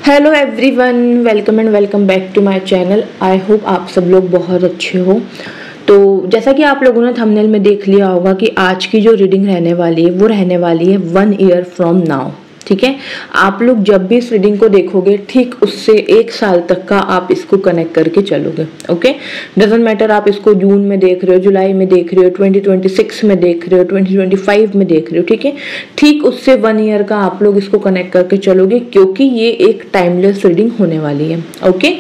Hello everyone, welcome and welcome back to my channel. I hope आप सब लोग बहुत अच्छे हो। तो जैसा कि आप लोगों ने थंबनेल में देख लिया होगा कि आज की जो रीडिंग रहने वाली है वो रहने वाली है 1 ईयर फ्रॉम नाउ। ठीक है, आप लोग जब भी इस रीडिंग को देखोगे ठीक उससे 1 साल तक का आप इसको कनेक्ट करके चलोगे। ओके, डजेंट मैटर आप इसको जून में देख रहे हो, जुलाई में देख रहे हो, 2026 में देख रहे हो, 2025 में देख रहे हो। ठीक है, ठीक उससे 1 ईयर का आप लोग इसको कनेक्ट करके चलोगे, क्योंकि ये एक टाइमलेस रीडिंग होने वाली है। ओके,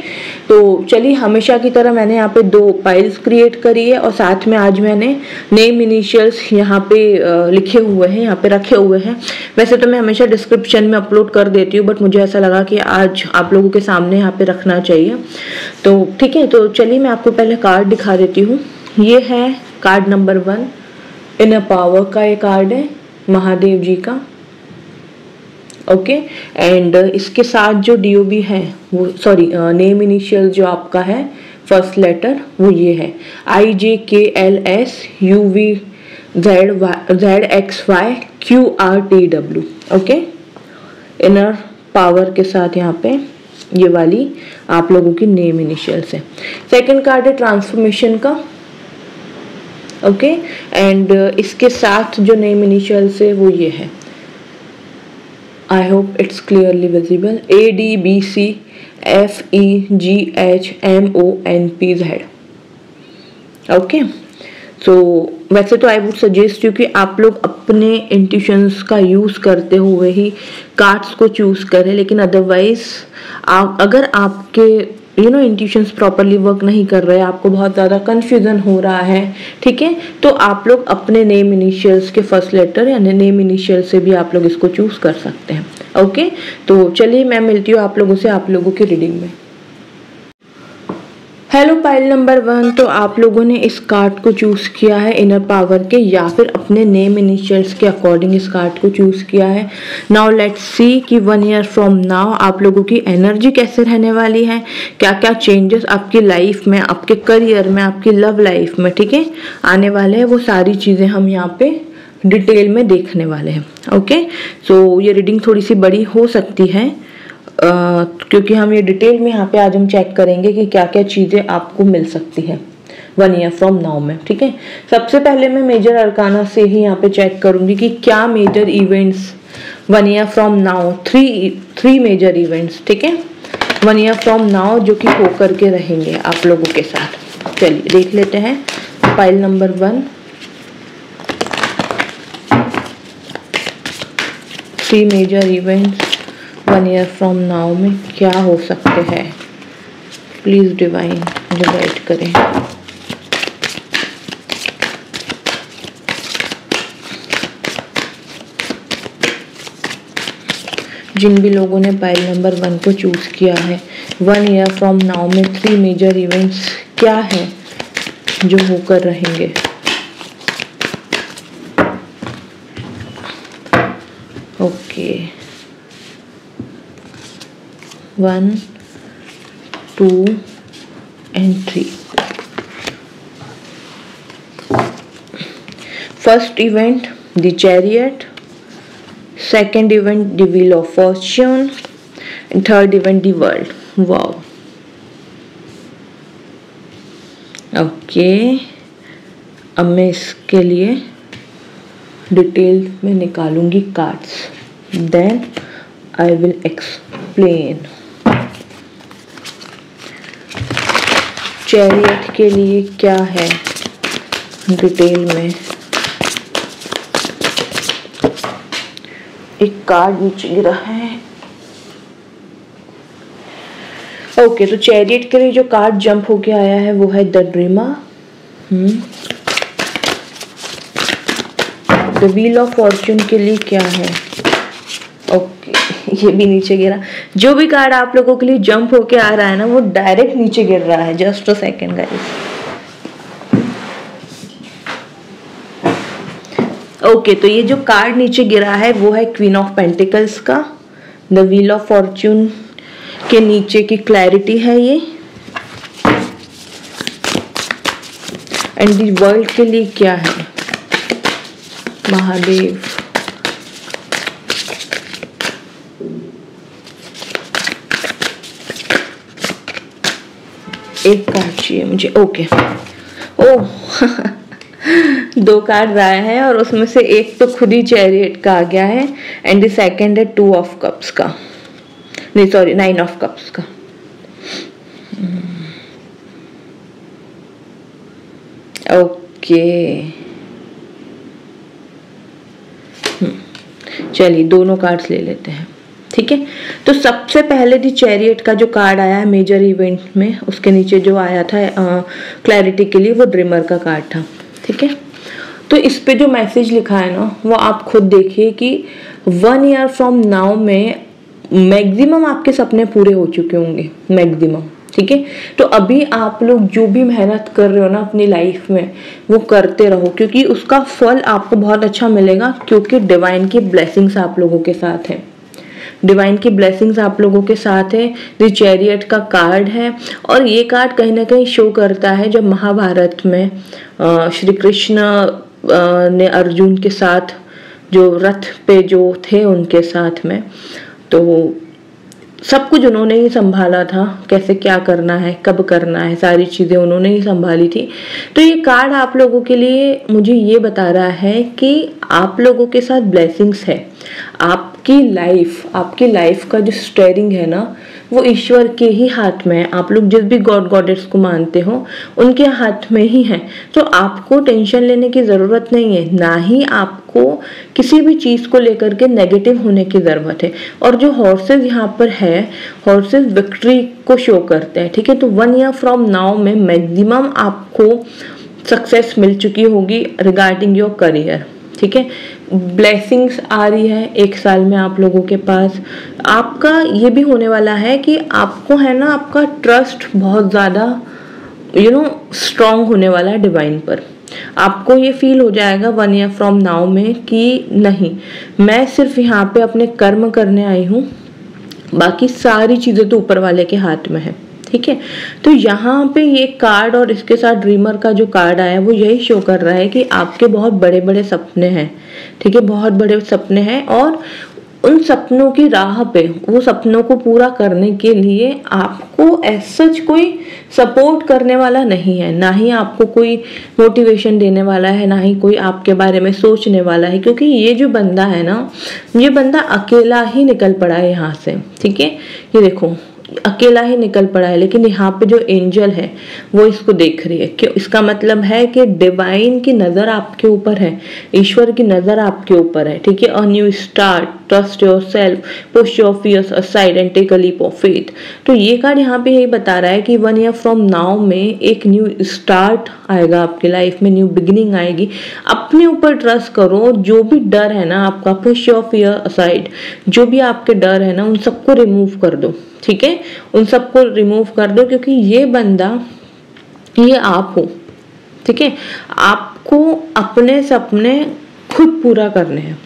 तो चलिए, हमेशा की तरह मैंने यहाँ पे 2 फाइल्स क्रिएट करी है और साथ में आज मैंने नेम इनिशियल्स यहाँ पे लिखे हुए हैं, यहाँ पे रखे हुए हैं। वैसे तो मैं हमेशा डिस्क्रिप्शन में अपलोड कर देती हूँ, बट मुझे ऐसा लगा कि आज आप लोगों के सामने यहाँ पे रखना चाहिए। तो ठीक है, तो चलिए मैं आपको पहले कार्ड दिखा देती हूँ। ये है कार्ड नंबर 1, इनर पावर का ये कार्ड है, महादेव जी का। ओके, एंड इसके साथ जो DOB है वो नेम इनिशियल जो आपका है, फर्स्ट लेटर वो ये है IJKLSUVZXYQRTW। ओके, इनर पावर के साथ यहाँ पे ये वाली आप लोगों की नेम इनिशियल्स है। सेकंड कार्ड है ट्रांसफॉर्मेशन का। ओके, एंड इसके साथ जो नेम इनिशियल्स है वो ये है, I hope it's clearly visible, ADBCFEGHMONPZ। Okay, so वैसे तो आई वुड सजेस्ट यू कि आप लोग अपने इंट्यूशंस का यूज़ करते हुए ही कार्ड्स को चूज़ करें, लेकिन अदरवाइज अगर आपके इंट्यूशंस प्रॉपरली वर्क नहीं कर रहे हैं, आपको बहुत ज़्यादा कन्फ्यूज़न हो रहा है, ठीक है, तो आप लोग अपने नेम इनिशियल्स के फर्स्ट लेटर यानी नेम इनिशियल से भी आप लोग इसको चूज़ कर सकते हैं। ओके, तो चलिए मैं मिलती हूँ आप लोगों से आप लोगों की रीडिंग में। हेलो पाइल नंबर 1, तो आप लोगों ने इस कार्ड को चूज़ किया है इनर पावर के या फिर अपने नेम इनिशियल्स के अकॉर्डिंग इस कार्ड को चूज़ किया है। नाउ लेट्स सी कि 1 ईयर फ्रॉम नाउ आप लोगों की एनर्जी कैसे रहने वाली है, क्या क्या चेंजेस आपकी लाइफ में, आपके करियर में, आपकी लव लाइफ में, ठीक है, आने वाले हैं। वो सारी चीज़ें हम यहाँ पे डिटेल में देखने वाले हैं। ओके, सो ये रीडिंग थोड़ी सी बड़ी हो सकती है क्योंकि हम ये डिटेल में यहाँ पे आज हम चेक करेंगे कि क्या क्या चीज़ें आपको मिल सकती है 1 ईयर फ्रॉम नाउ में। ठीक है, सबसे पहले मैं मेजर अरकाना से ही यहाँ पे चेक करूंगी कि क्या major events 1 year from now, 3 major events, ठीक है, 1 ईयर फ्रॉम नाउ जो कि होकर के रहेंगे आप लोगों के साथ। चलिए देख लेते हैं file number 1, 3 major events 1 year from now में क्या हो सकते हैं। प्लीज डिवाइन मुझे गाइड करें। जिन भी लोगों ने फाइल नंबर 1 को चूज किया है, 1 ईयर फ्रॉम नाउ में 3 मेजर इवेंट्स क्या है जो होकर रहेंगे। Okay, 1, 2 and 3. First event, the Chariot. Second event, the Wheel of Fortune. And third event, the World. Wow. Okay, अब मैं इसके लिए डिटेल में निकालूंगी cards, then I will explain. Chariot के लिए क्या है डिटेल में, एक कार्ड नीचे गिरा है। ओके, तो चैरियट के लिए जो कार्ड जंप होके आया है वो है the dreamer. The wheel of fortune के लिए क्या है, ओके, ये भी नीचे गिरा। जो भी कार्ड आप लोगों के लिए जंप होके आ रहा है ना वो डायरेक्ट नीचे गिर रहा है। Just a second guys. Okay, तो ये जो कार्ड नीचे गिरा है वो है क्वीन ऑफ पेंटिकल्स का। द व्हील ऑफ फॉर्च्यून के नीचे की क्लैरिटी है ये। एंड दी वर्ल्ड के लिए क्या है, महादेव। एक कार्ड चाहिए मुझे। ओके, ओह दो कार्ड आए हैं और उसमें से एक तो खुद ही चैरियट का आ गया है एंड द सेकंड है 2 ऑफ कप्स का, नहीं सॉरी 9 ऑफ कप्स का। ओके चलिए दोनों कार्ड्स ले लेते हैं, ठीक है। तो सबसे पहले दी चैरियट का जो कार्ड आया है मेजर इवेंट में, उसके नीचे जो आया था क्लैरिटी के लिए, वो ड्रीमर का कार्ड था, ठीक है। तो इस पे जो मैसेज लिखा है ना, वो आप खुद देखिए कि 1 ईयर फ्रॉम नाउ में मैक्सिमम आपके सपने पूरे हो चुके होंगे, मैक्सिमम, ठीक है। तो अभी आप लोग जो भी मेहनत कर रहे हो ना अपनी लाइफ में, वो करते रहो, क्योंकि उसका फल आपको बहुत अच्छा मिलेगा, क्योंकि डिवाइन की ब्लेसिंग्स आप लोगों के साथ है, डिवाइन की ब्लेसिंग्स आप लोगों के साथ है। द चैरियट का कार्ड है और ये कार्ड कहीं ना कहीं शो करता है जब महाभारत में श्री कृष्ण ने अर्जुन के साथ जो रथ पे जो थे उनके साथ में, तो सब कुछ उन्होंने ही संभाला था, कैसे क्या करना है, कब करना है, सारी चीज़ें उन्होंने ही संभाली थी। तो ये कार्ड आप लोगों के लिए मुझे ये बता रहा है कि आप लोगों के साथ ब्लेसिंग्स है, आपकी लाइफ का जो स्टीयरिंग है ना, वो ईश्वर के ही हाथ में है। आप लोग जिस भी गॉड गॉडेस को मानते हो उनके हाथ में ही है, तो आपको टेंशन लेने की ज़रूरत नहीं है, ना ही आपको किसी भी चीज़ को लेकर के नेगेटिव होने की ज़रूरत है। और जो हॉर्सेस यहाँ पर है, हॉर्सेस विक्ट्री को शो करते हैं, ठीक है। तो 1 ईयर फ्रॉम नाउ में मैक्सिमम आपको सक्सेस मिल चुकी होगी रिगार्डिंग योर करियर, ठीक है। ब्लेसिंग्स आ रही है 1 साल में आप लोगों के पास। आपका ये भी होने वाला है कि आपको है ना, आपका ट्रस्ट बहुत ज़्यादा स्ट्रांग होने वाला है डिवाइन पर। आपको ये फील हो जाएगा 1 ईयर फ्रॉम नाउ में कि नहीं, मैं सिर्फ यहाँ पे अपने कर्म करने आई हूँ, बाकी सारी चीज़ें तो ऊपर वाले के हाथ में है, ठीक है। तो यहाँ पे ये कार्ड और इसके साथ ड्रीमर का जो कार्ड आया, वो यही शो कर रहा है कि आपके बहुत बड़े बड़े सपने हैं, ठीक है, बहुत बड़े सपने हैं। और उन सपनों की राह पे, वो सपनों को पूरा करने के लिए आपको ऐसा कोई सपोर्ट करने वाला नहीं है, ना ही आपको कोई मोटिवेशन देने वाला है, ना ही कोई आपके बारे में सोचने वाला है, क्योंकि ये जो बंदा है ना, ये बंदा अकेला ही निकल पड़ा है यहाँ से, ठीक है। ये देखो अकेला ही निकल पड़ा है, लेकिन यहाँ पे जो एंजल है वो इसको देख रही है, कि इसका मतलब है कि डिवाइन की नज़र आपके ऊपर है, ईश्वर की नज़र आपके ऊपर है, ठीक है। A new start, trust yourself, push your fears aside and take a leap of faith. तो ये कार्ड यहाँ पे यही बता रहा है कि 1 ईयर फ्रॉम नाउ में एक न्यू स्टार्ट आएगा आपकी लाइफ में, न्यू बिगिनिंग आएगी। अपने ऊपर ट्रस्ट करो, जो भी डर है ना आपका, पुश योर फियर असाइड, जो भी आपके डर है ना, उन सबको रिमूव कर दो, ठीक है, उन सबको रिमूव कर दो, क्योंकि ये बंदा, ये आप हो, ठीक है। आपको अपने सपने खुद पूरा करने हैं,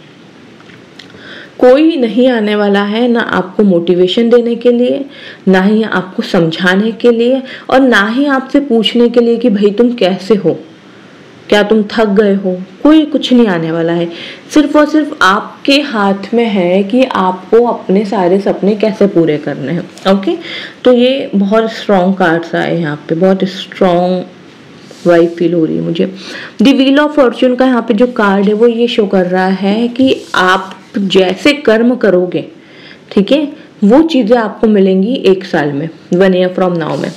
कोई नहीं आने वाला है ना आपको मोटिवेशन देने के लिए, ना ही आपको समझाने के लिए, और ना ही आपसे पूछने के लिए कि भाई तुम कैसे हो, क्या तुम थक गए हो, कोई कुछ नहीं आने वाला है। सिर्फ और सिर्फ आपके हाथ में है कि आपको अपने सारे सपने कैसे पूरे करने हैं, ओके। तो ये बहुत स्ट्रॉन्ग कार्ड्स आए यहाँ पे, बहुत स्ट्रॉन्ग वाइब फील हो रही है मुझे। द व्हील ऑफ फॉर्च्यून का यहाँ पे जो कार्ड है वो ये शो कर रहा है कि आप जैसे कर्म करोगे, ठीक है, वो चीज़ें आपको मिलेंगी 1 साल में, 1 ईयर फ्रॉम नाउ में।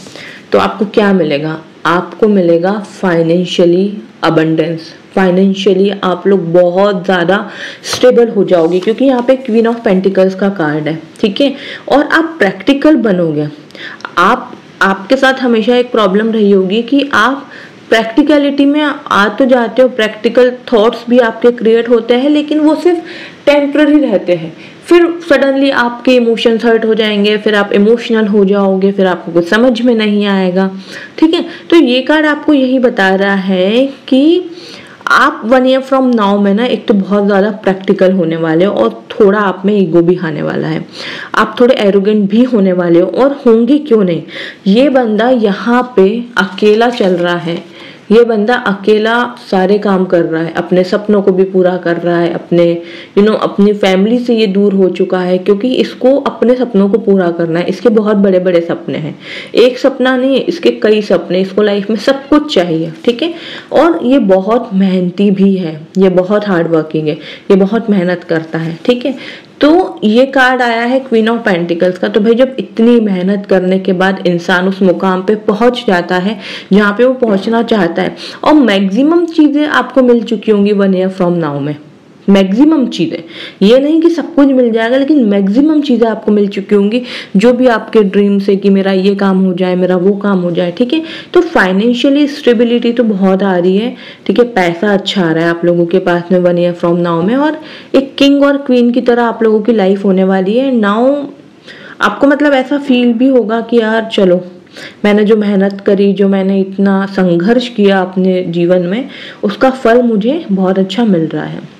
तो आपको क्या मिलेगा? आपको मिलेगा फाइनेंशियली अबंडेंस, फाइनेंशियली आप लोग बहुत ज़्यादा स्टेबल हो जाओगे, क्योंकि यहाँ पे क्वीन ऑफ पेंटिकल्स का कार्ड है, ठीक है। और आप प्रैक्टिकल बनोगे। आपके साथ हमेशा एक प्रॉब्लम रही होगी कि आप प्रैक्टिकलिटी में आ तो जाते हो, प्रैक्टिकल थॉट्स भी आपके क्रिएट होते हैं, लेकिन वो सिर्फ टेम्पररी रहते हैं, फिर सडनली आपके इमोशंस हर्ट हो जाएंगे, फिर आप इमोशनल हो जाओगे, फिर आपको कुछ समझ में नहीं आएगा, ठीक है। तो ये कार्ड आपको यही बता रहा है कि आप 1 ईयर फ्रॉम नाउ में ना, एक तो बहुत ज़्यादा प्रैक्टिकल होने वाले हो, और थोड़ा आप में ईगो भी आने वाला है, आप थोड़े एरोगेंट भी होने वाले हो, और होंगे क्यों नहीं। ये बंदा यहाँ पे अकेला चल रहा है, ये बंदा अकेला सारे काम कर रहा है, अपने सपनों को भी पूरा कर रहा है, अपने अपनी फैमिली से ये दूर हो चुका है क्योंकि इसको अपने सपनों को पूरा करना है। इसके बहुत बड़े बड़े सपने हैं, एक सपना नहीं है, इसके कई सपने, इसको लाइफ में सब कुछ चाहिए, ठीक है। और ये बहुत मेहनती भी है, ये बहुत हार्ड वर्किंग है, ये बहुत मेहनत करता है, ठीक है। तो ये कार्ड आया है क्वीन ऑफ पेंटिकल्स का। तो भाई जब इतनी मेहनत करने के बाद इंसान उस मुकाम पे पहुंच जाता है जहाँ पे वो पहुंचना चाहता है, और मैक्सिमम चीजें आपको मिल चुकी होंगी 1 ईयर फ्रॉम नाउ में, मैक्सिमम चीजें, ये नहीं कि सब कुछ मिल जाएगा, लेकिन मैक्सिमम चीजें आपको मिल चुकी होंगी जो भी आपके ड्रीम्स है कि मेरा ये काम हो जाए, मेरा वो काम हो जाए, ठीक है। तो फाइनेंशियली स्टेबिलिटी तो बहुत आ रही है, ठीक है, पैसा अच्छा आ रहा है आप लोगों के पास में 1 ईयर फ्रॉम नाउ में, और एक किंग और क्वीन की तरह आप लोगों की लाइफ होने वाली है नाउ। आपको मतलब ऐसा फील भी होगा कि यार चलो मैंने जो मेहनत करी, जो मैंने इतना संघर्ष किया अपने जीवन में, उसका फल मुझे बहुत अच्छा मिल रहा है।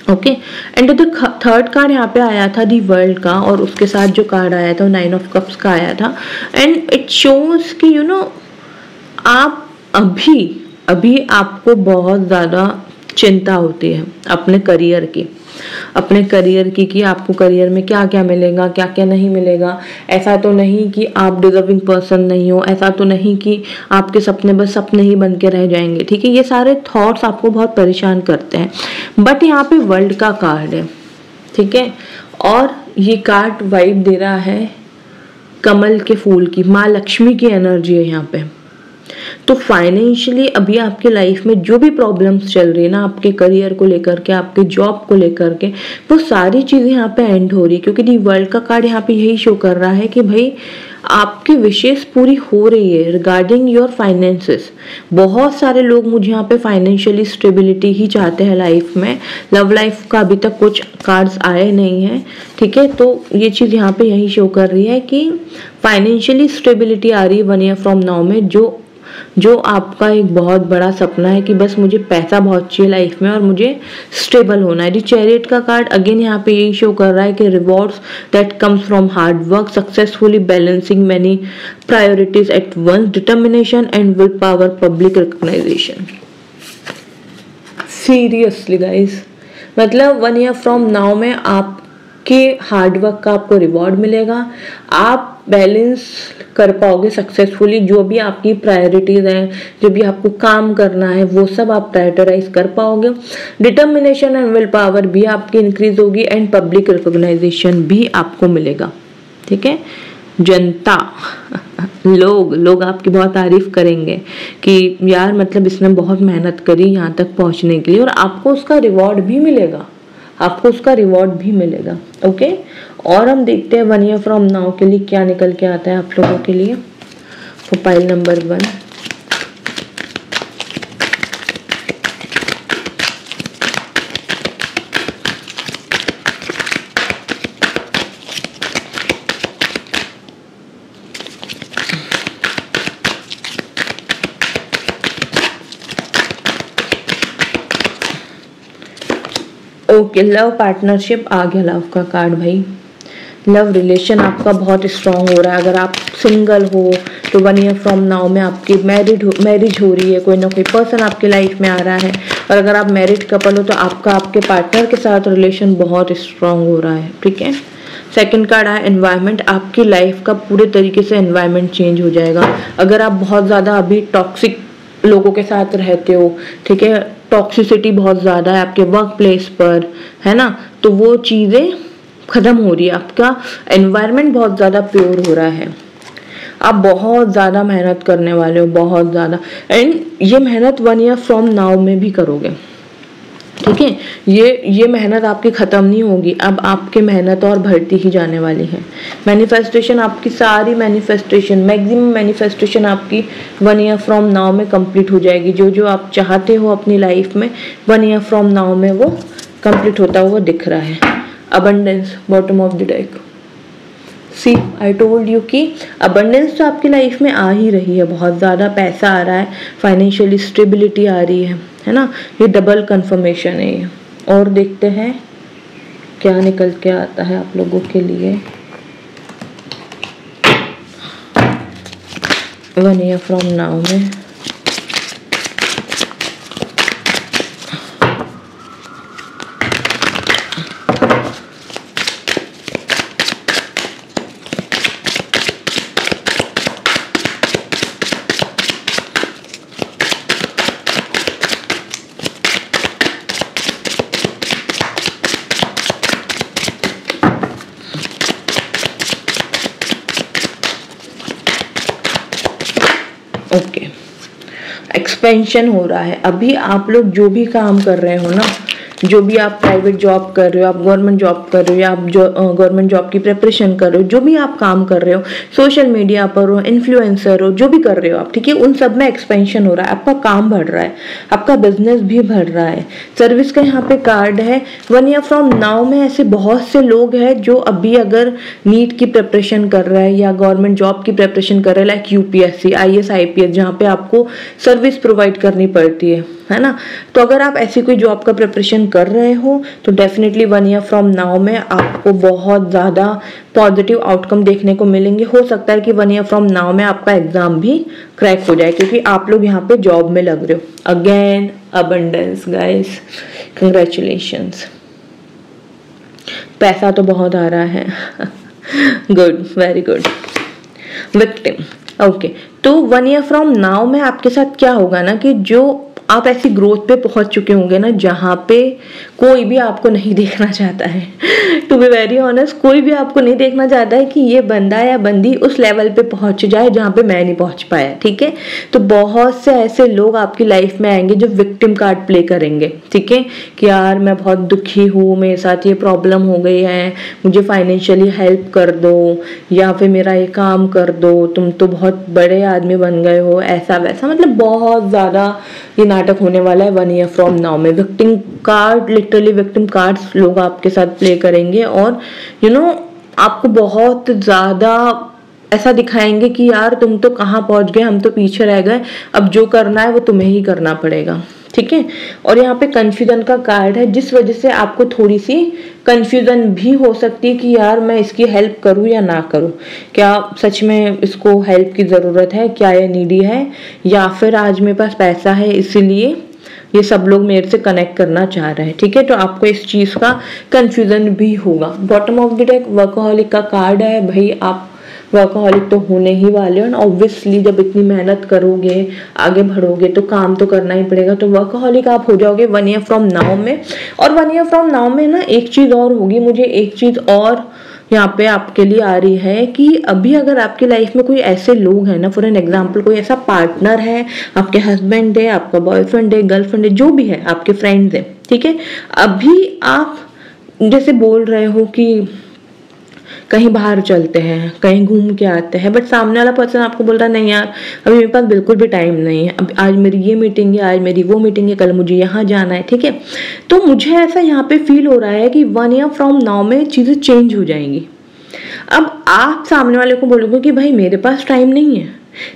Okay, and the third card यहाँ पे आया था दी वर्ल्ड का, और उसके साथ जो कार्ड आया था 9 ऑफ कप्स का आया था, एंड इट शोज कि आप अभी आपको बहुत ज़्यादा चिंता होती है अपने करियर की, कि आपको करियर में क्या क्या मिलेगा, क्या क्या नहीं मिलेगा। ऐसा तो नहीं कि आप डिजर्विंग पर्सन नहीं हो, ऐसा तो नहीं कि आपके सपने बस सपने ही बन के रह जाएंगे, ठीक है। ये सारे थॉट्स आपको बहुत परेशान करते हैं, बट यहाँ पे वर्ल्ड का कार्ड है, ठीक है, और ये कार्ड वाइब दे रहा है कमल के फूल की, माँ लक्ष्मी की एनर्जी है यहाँ पे। तो फाइनेंशियली अभी आपके लाइफ में जो भी प्रॉब्लम्स चल रही है ना, आपके करियर को लेकर के, आपके जॉब को लेकर के, वो सारी चीजें यहाँ पे एंड हो रही है, क्योंकि दी वर्ल्ड का कार्ड यहाँ पे यही शो कर रहा है कि भाई आपकी विशेष पूरी हो रही है रिगार्डिंग योर फाइनेंसेस। बहुत सारे लोग मुझे यहाँ पे फाइनेंशियली स्टेबिलिटी ही चाहते हैं लाइफ में। लव लाइफ का अभी तक कुछ कार्ड्स आए नहीं हैं, ठीक है। तो ये चीज़ यहाँ पे यही शो कर रही है कि फाइनेंशियली स्टेबिलिटी आ रही है 1 ईयर फ्रॉम नाउ में, जो आपका एक बहुत बड़ा सपना है कि बस मुझे पैसा बहुत चाहिए लाइफ में और मुझे स्टेबल होना है। दी चैरियट का कार्ड अगेन यहाँ पे यही शो कर रहा है कि rewards that comes from hard work, successfully balancing many priorities at once, determination and willpower, public recognition. Seriously guys, मतलब 1 ईयर फ्रॉम नाउ में आपके हार्ड वर्क का आपको रिवॉर्ड मिलेगा, आप बैलेंस कर पाओगे सक्सेसफुली, जो भी आपकी प्रायोरिटीज हैं, जो भी आपको काम करना है वो सब आप प्रायोरिटाइज कर पाओगे। डिटर्मिनेशन एंड विल पावर भी आपकी इंक्रीज होगी, एंड पब्लिक रिकॉग्नाइजेशन भी आपको मिलेगा, ठीक है। जनता लोग आपकी बहुत तारीफ करेंगे कि यार मतलब इसने बहुत मेहनत करी यहाँ तक पहुँचने के लिए, और आपको उसका रिवॉर्ड भी मिलेगा, ओके। और हम देखते हैं 1 ईयर फ्रॉम नाउ के लिए क्या निकल के आता है आप लोगों के लिए। तो pile number 1, okay, love partnership आ गया, लव का कार्ड भाई। लव रिलेशन आपका बहुत स्ट्रांग हो रहा है। अगर आप सिंगल हो तो 1 ईयर फ्रॉम नाउ में आपकी मैरिज हो रही है, कोई ना कोई पर्सन आपके लाइफ में आ रहा है। और अगर आप मैरिड कपल हो तो आपका आपके पार्टनर के साथ रिलेशन बहुत स्ट्रांग हो रहा है, ठीक है। सेकंड कार्ड है एनवायरनमेंट, आपकी लाइफ का पूरे तरीके से एनवायरनमेंट चेंज हो जाएगा। अगर आप बहुत ज़्यादा अभी टॉक्सिक लोगों के साथ रहते हो, ठीक है, टॉक्सिसिटी बहुत ज़्यादा है आपके वर्क प्लेस पर, है ना, तो वो चीज़ें खत्म हो रही है, आपका एनवायरनमेंट बहुत ज़्यादा प्योर हो रहा है। आप बहुत ज़्यादा मेहनत करने वाले हो, बहुत ज़्यादा, एंड ये मेहनत 1 ईयर फ्रॉम नाउ में भी करोगे, ठीक है। ये मेहनत आपकी ख़त्म नहीं होगी, अब आपकी मेहनत और बढ़ती ही जाने वाली है। मैनिफेस्टेशन, आपकी सारी मैनिफेस्टेशन, मैक्सिमम मैनिफेस्टेशन आपकी 1 ईयर फ्रॉम नाउ में कंप्लीट हो जाएगी। जो आप चाहते हो अपनी लाइफ में 1 ईयर फ्रॉम नाउ में वो कंप्लीट होता हुआ दिख रहा है। Abundance, bottom of the deck. See, I told you कि अबंडेंस तो आपकी लाइफ में आ ही रही है, बहुत ज़्यादा पैसा आ रहा है, फाइनेंशियली स्टेबिलिटी आ रही है ना, ये डबल कंफर्मेशन है ये। और देखते हैं क्या निकल के आता है आप लोगों के लिए 1 ईयर फ्रॉम नाउ में। ओके, एक्सपेंशन हो रहा है। अभी आप लोग जो भी काम कर रहे हो ना, जो भी आप प्राइवेट जॉब कर रहे हो, आप गवर्नमेंट जॉब कर रहे हो, या आप जो गवर्नमेंट जॉब की प्रिपरेशन कर रहे हो, जो भी आप काम कर रहे हो, सोशल मीडिया पर हो, इन्फ्लुएंसर हो, जो भी कर रहे हो आप, ठीक है, उन सब में एक्सपेंशन हो रहा है, आपका काम बढ़ रहा है, आपका बिजनेस भी बढ़ रहा है। सर्विस का यहाँ पे कार्ड है। 1 ईयर फ्रॉम नाउ में ऐसे बहुत से लोग हैं जो अभी अगर नीट की प्रिपरेशन कर रहे हैं या गवर्नमेंट जॉब की प्रिपरेशन कर रहे हैं, लाइक यूपीएससी, आईएएस, आईपीएस, जहाँ पे आपको सर्विस प्रोवाइड करनी पड़ती है ना। तो अगर आप ऐसी कोई जॉब का प्रिपरेशन कर रहे हो तो डेफिनेटली 1 ईयर फ्रॉम नाउ में आपको बहुत ज़्यादा पॉजिटिव आउटकम देखने को मिलेंगे। हो सकता है कि 1 ईयर फ्रॉम नाउ में आपका एग्जाम भी क्रैक हो जाए, क्योंकि आप लोग यहाँ पे जॉब में लग रहे हो। Again abundance guys, congratulations. पैसा तो बहुत आ रहा है। Good, very good. Victim, okay. तो 1 ईयर फ्रॉम नाउ में आपके साथ क्या होगा ना, कि जो आप ऐसी ग्रोथ पे पहुंच चुके होंगे ना, जहाँ पे कोई भी आपको नहीं देखना चाहता है। टू बी वेरी ऑनेस्ट, कोई भी आपको नहीं देखना चाहता है कि ये बंदा या बंदी उस लेवल पे पहुंच जाए जहाँ पे मैं नहीं पहुंच पाया, ठीक है। तो बहुत से ऐसे लोग आपकी लाइफ में आएंगे जो विक्टिम कार्ड प्ले करेंगे, ठीक है, कि यार मैं बहुत दुखी हूँ, मेरे साथ ये प्रॉब्लम हो गई है, मुझे फाइनेंशियली हेल्प कर दो, या फिर मेरा ये काम कर दो, तुम तो बहुत बड़े आदमी बन गए हो, ऐसा वैसा। मतलब बहुत ज़्यादा ये नाटक होने वाला है 1 ईयर फ्रॉम नाउ में। Victim card, literally victim cards लोग आपके साथ प्ले करेंगे, और यू नो आपको बहुत ज़्यादा ऐसा दिखाएंगे कि यार तुम तो कहाँ पहुँच गए, हम तो पीछे रह गए, अब जो करना है वो तुम्हें ही करना पड़ेगा, ठीक है। और यहाँ पे कंफ्यूजन का कार्ड है, जिस वजह से आपको थोड़ी सी कंफ्यूजन भी हो सकती है कि यार मैं इसकी हेल्प करूँ या ना करूँ, क्या सच में इसको हेल्प की ज़रूरत है, क्या ये नीडी है, या फिर आज मेरे पास पैसा है इसीलिए ये सब लोग मेरे से कनेक्ट करना चाह रहे हैं, ठीक है। तो आपको इस चीज़ का कंफ्यूजन भी होगा। Bottom of the deck workaholic का कार्ड है। भाई आप वर्कaholic तो होने ही वाले हो, ऑब्वियसली जब इतनी मेहनत करोगे, आगे बढ़ोगे, तो काम तो करना ही पड़ेगा। तो वर्कaholic आप हो जाओगे 1 ईयर फ्रॉम नाउ में। और 1 ईयर फ्रॉम नाउ में ना एक चीज़ और होगी, मुझे एक चीज़ और यहाँ पे आपके लिए आ रही है कि अभी अगर आपकी लाइफ में कोई ऐसे लोग हैं ना, फॉर एन एग्जाम्पल कोई ऐसा पार्टनर है, आपके हस्बैंड है, आपका बॉयफ्रेंड है, गर्लफ्रेंड है, जो भी है, आपके फ्रेंड्स हैं, ठीक है। अभी आप जैसे बोल रहे हो कि कहीं बाहर चलते हैं, कहीं घूम के आते हैं, बट सामने वाला पर्सन आपको बोल रहा है नहीं यार अभी मेरे पास बिल्कुल भी टाइम नहीं है, अब आज मेरी ये मीटिंग है, आज मेरी वो मीटिंग है, कल मुझे यहाँ जाना है, ठीक है। तो मुझे ऐसा यहाँ पे फील हो रहा है कि 1 ईयर फ्रॉम नाउ में चीज़ें चेंज हो जाएंगी। अब आप सामने वाले को बोलोगे कि भाई मेरे पास टाइम नहीं है,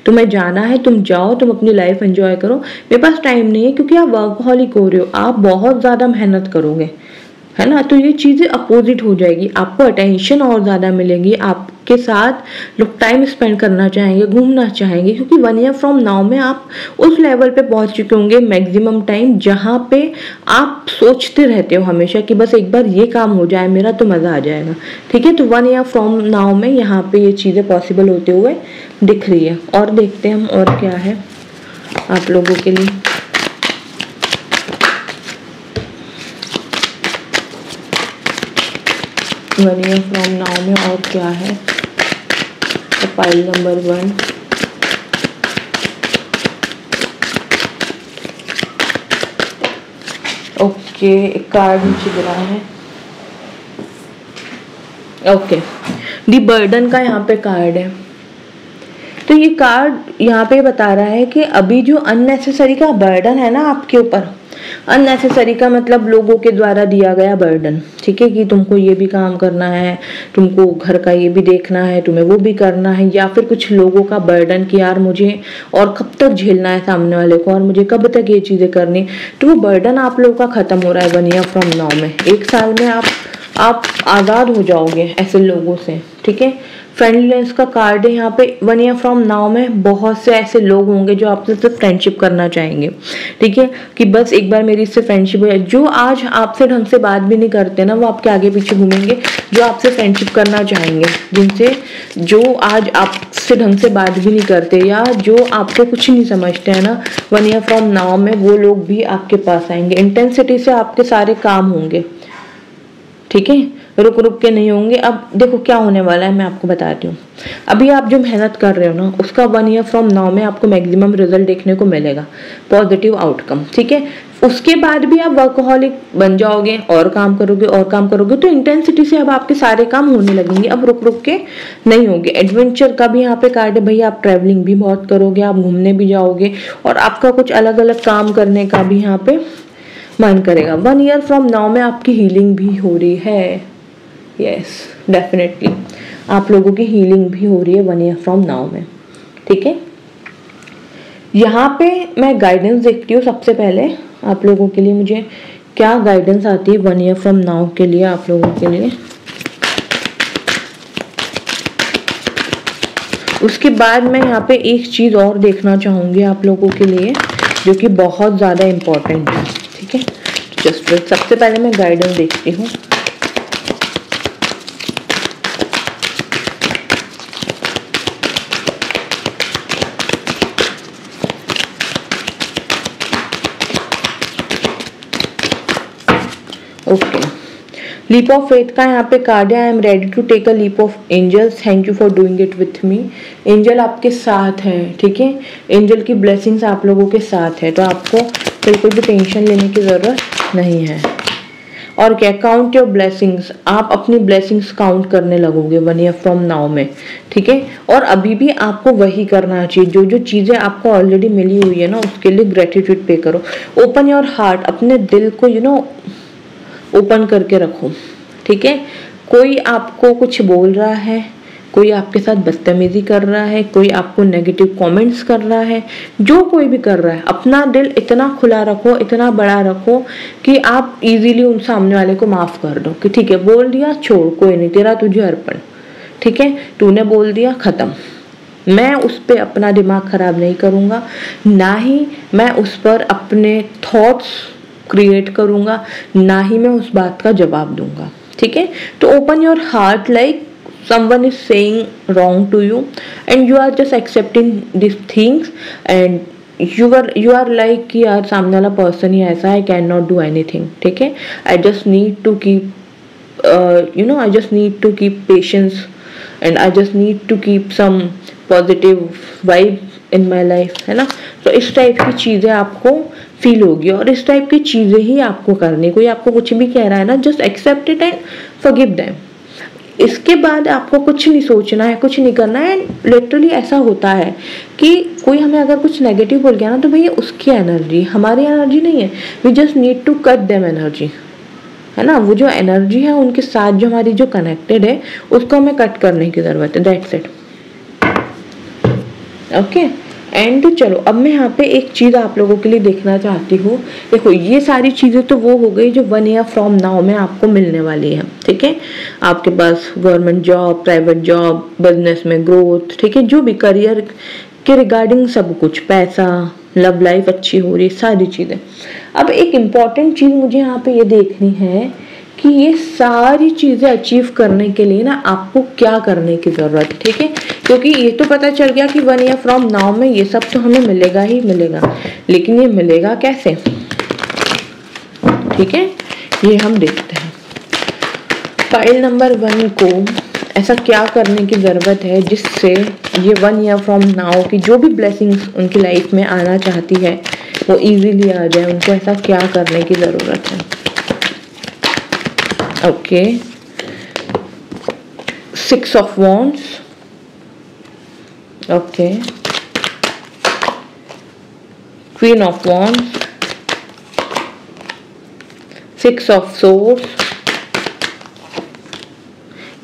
तुम्हें जाना है तुम जाओ, तुम अपनी लाइफ एंजॉय करो, मेरे पास टाइम नहीं है, क्योंकि आप वर्कaholic हो रहे हो, आप बहुत ज़्यादा मेहनत करोगे, है ना। तो ये चीज़ें अपोजिट हो जाएगी, आपको अटेंशन और ज़्यादा मिलेगी, आपके साथ लोग टाइम स्पेंड करना चाहेंगे, घूमना चाहेंगे, क्योंकि 1 ईयर फ्रॉम नाउ में आप उस लेवल पे पहुंच चुके होंगे मैक्सिमम टाइम, जहाँ पे आप सोचते रहते हो हमेशा कि बस एक बार ये काम हो जाए मेरा तो मज़ा आ जाएगा, ठीक है। तो 1 ईयर फ्रॉम नाउ में यहाँ पे ये चीज़ें पॉसिबल होते हुए दिख रही है। और देखते हैं हम और क्या है आप लोगों के लिए। वन ईयर फ्रॉम नाउ में और क्या है, तो पाइल नंबर 1, ओके, एक कार्ड नीचे गिरा है, ओके, दी बर्डन का यहाँ पे कार्ड है। तो ये कार्ड यहाँ पे बता रहा है कि अभी जो अननेसेसरी का बर्डन है ना आपके ऊपर, अननेसेसरी का मतलब लोगों के द्वारा दिया गया बर्डन, ठीक है, कि तुमको ये भी काम करना है, तुमको घर का ये भी देखना है, तुम्हें वो भी करना है, या फिर कुछ लोगों का बर्डन कि यार मुझे और कब तक झेलना है सामने वाले को, और मुझे कब तक ये चीज़ें करनी। तो वो बर्डन आप लोगों का ख़त्म हो रहा है 1 ईयर फ्रॉम नाउ में। 1 साल में आप आज़ाद हो जाओगे ऐसे लोगों से, ठीक है। फ्रेंडलीनेस का कार्ड है यहाँ पे। 1 ईयर फ्रॉम नाउ में बहुत से ऐसे लोग होंगे जो आपसे सिर्फ फ्रेंडशिप करना चाहेंगे, ठीक है, कि बस एक बार मेरी इससे फ्रेंडशिप हो जाए। जो आज आपसे ढंग से बात भी नहीं करते ना, वो आपके आगे पीछे घूमेंगे, जो आपसे फ्रेंडशिप करना चाहेंगे, जिनसे जो आज आपसे ढंग से बात भी नहीं करते या जो आपको कुछ नहीं समझते हैं ना, 1 ईयर फ्रॉम नाउ में वो लोग भी आपके पास आएंगे। इंटेंसिटी से आपके सारे काम होंगे, ठीक है। रुक रुक के नहीं होंगे। अब देखो क्या होने वाला है, मैं आपको बताती हूँ। अभी आप जो मेहनत कर रहे हो ना, उसका 1 ईयर फ्रॉम नाउ में आपको मैक्सिमम रिजल्ट देखने को मिलेगा, पॉजिटिव आउटकम, ठीक है। उसके बाद भी आप वर्कहोलिक बन जाओगे और काम करोगे और काम करोगे, तो इंटेंसिटी से अब आपके सारे काम होने लगेंगे, अब रुक रुक के नहीं होंगे। एडवेंचर का भी यहाँ पे कार्ड है भैया, आप ट्रैवलिंग भी बहुत करोगे, आप घूमने भी जाओगे और आपका कुछ अलग अलग काम करने का भी यहाँ पे मन करेगा। 1 ईयर फ्रॉम नाउ में आपकी हीलिंग भी हो रही है, यस डेफिनेटली आप लोगों की हीलिंग भी हो रही है 1 ईयर फ्रॉम नाउ में, ठीक है। यहाँ पे मैं गाइडेंस देखती हूँ सबसे पहले आप लोगों के लिए, मुझे क्या गाइडेंस आती है 1 ईयर फ्रॉम नाउ के लिए आप लोगों के लिए। उसके बाद मैं यहाँ पे एक चीज़ और देखना चाहूँगी आप लोगों के लिए जो कि बहुत ज़्यादा इम्पोर्टेंट है, ठीक है। जस्ट सबसे पहले मैं गाइडेंस देखती हूँ। ओके, लीप ऑफ फेथ का यहाँ पे कार्ड है, I am ready to take a leap of angels, thank you for doing it with me. Angel आपके साथ है, ठीक है, एंजल की ब्लेसिंग्स आप लोगों के साथ है, तो आपको बिल्कुल भी टेंशन लेने की ज़रूरत नहीं है। और क्या, काउंट योर ब्लेसिंग्स, आप अपनी ब्लेसिंग्स काउंट करने लगोगे 1 ईयर फ्रॉम नाउ में, ठीक है। और अभी भी आपको वही करना चाहिए, जो जो चीज़ें आपको ऑलरेडी मिली हुई है ना, उसके लिए ग्रेटिट्यूड पे करो। ओपन योर हार्ट, अपने दिल को ओपन करके रखो, ठीक है। कोई आपको कुछ बोल रहा है, कोई आपके साथ बदतमीजी कर रहा है, कोई आपको नेगेटिव कमेंट्स कर रहा है, जो कोई भी कर रहा है, अपना दिल इतना खुला रखो, इतना बड़ा रखो कि आप इजीली उन सामने वाले को माफ कर दो कि ठीक है, बोल दिया, छोड़, कोई नहीं, तेरा तुझे अर्पण, ठीक है, तूने बोल दिया, खत्म। मैं उस पर अपना दिमाग खराब नहीं करूँगा, ना ही मैं उस पर अपने थॉट्स क्रिएट करूँगा, ना ही मैं उस बात का जवाब दूंगा, ठीक है। तो open your heart, like someone is saying wrong to you and you are just accepting these things and you are like कि यार सामने वाला पर्सन ही ऐसा है, कैन नॉट डू एनीथिंग, ठीक है। I just need to keep I just need to keep patience and I just need to keep some positive vibe in my life, है ना। तो इस टाइप की चीज़ें आपको फील होगी और इस टाइप की चीज़ें ही आपको करनी। कोई आपको कुछ भी कह रहा है ना, just accept it and forgive them. इसके बाद आपको कुछ नहीं सोचना है, कुछ नहीं करना है। लिटरली ऐसा होता है कि कोई हमें अगर कुछ नेगेटिव बोल गया ना, तो भैया उसकी एनर्जी, हमारी एनर्जी नहीं है। We just need to cut them energy, है ना। वो जो एनर्जी है उनके साथ जो हमारी जो कनेक्टेड है, उसको हमें कट करने की ज़रूरत है, दैट्स इट, ओके। एंड चलो अब मैं यहाँ पे एक चीज़ आप लोगों के लिए देखना चाहती हूँ। देखो ये सारी चीज़ें तो वो हो गई जो 1 ईयर फ्रॉम नाउ में आपको मिलने वाली है, ठीक है। आपके पास government job, private job, business में ग्रोथ, ठीक है, जो भी करियर के रिगार्डिंग सब कुछ, पैसा, लव लाइफ अच्छी हो रही, सारी चीज़ें। अब एक इम्पॉर्टेंट चीज़ मुझे यहाँ पे ये देखनी है कि ये सारी चीज़ें अचीव करने के लिए ना आपको क्या करने की ज़रूरत है, ठीक है। क्योंकि ये तो पता चल गया कि 1 ईयर फ्रॉम नाउ में ये सब तो हमें मिलेगा ही मिलेगा, लेकिन ये मिलेगा कैसे, ठीक है, ये हम देखते हैं। फाइल नंबर 1 को ऐसा क्या करने की ज़रूरत है जिससे ये 1 ईयर फ्रॉम नाउ की जो भी ब्लेसिंग्स उनकी लाइफ में आना चाहती है वो इजीली आ जाए। उनको ऐसा क्या करने की ज़रूरत है, okay. 6 of wands, okay, queen of wands, 6 of swords,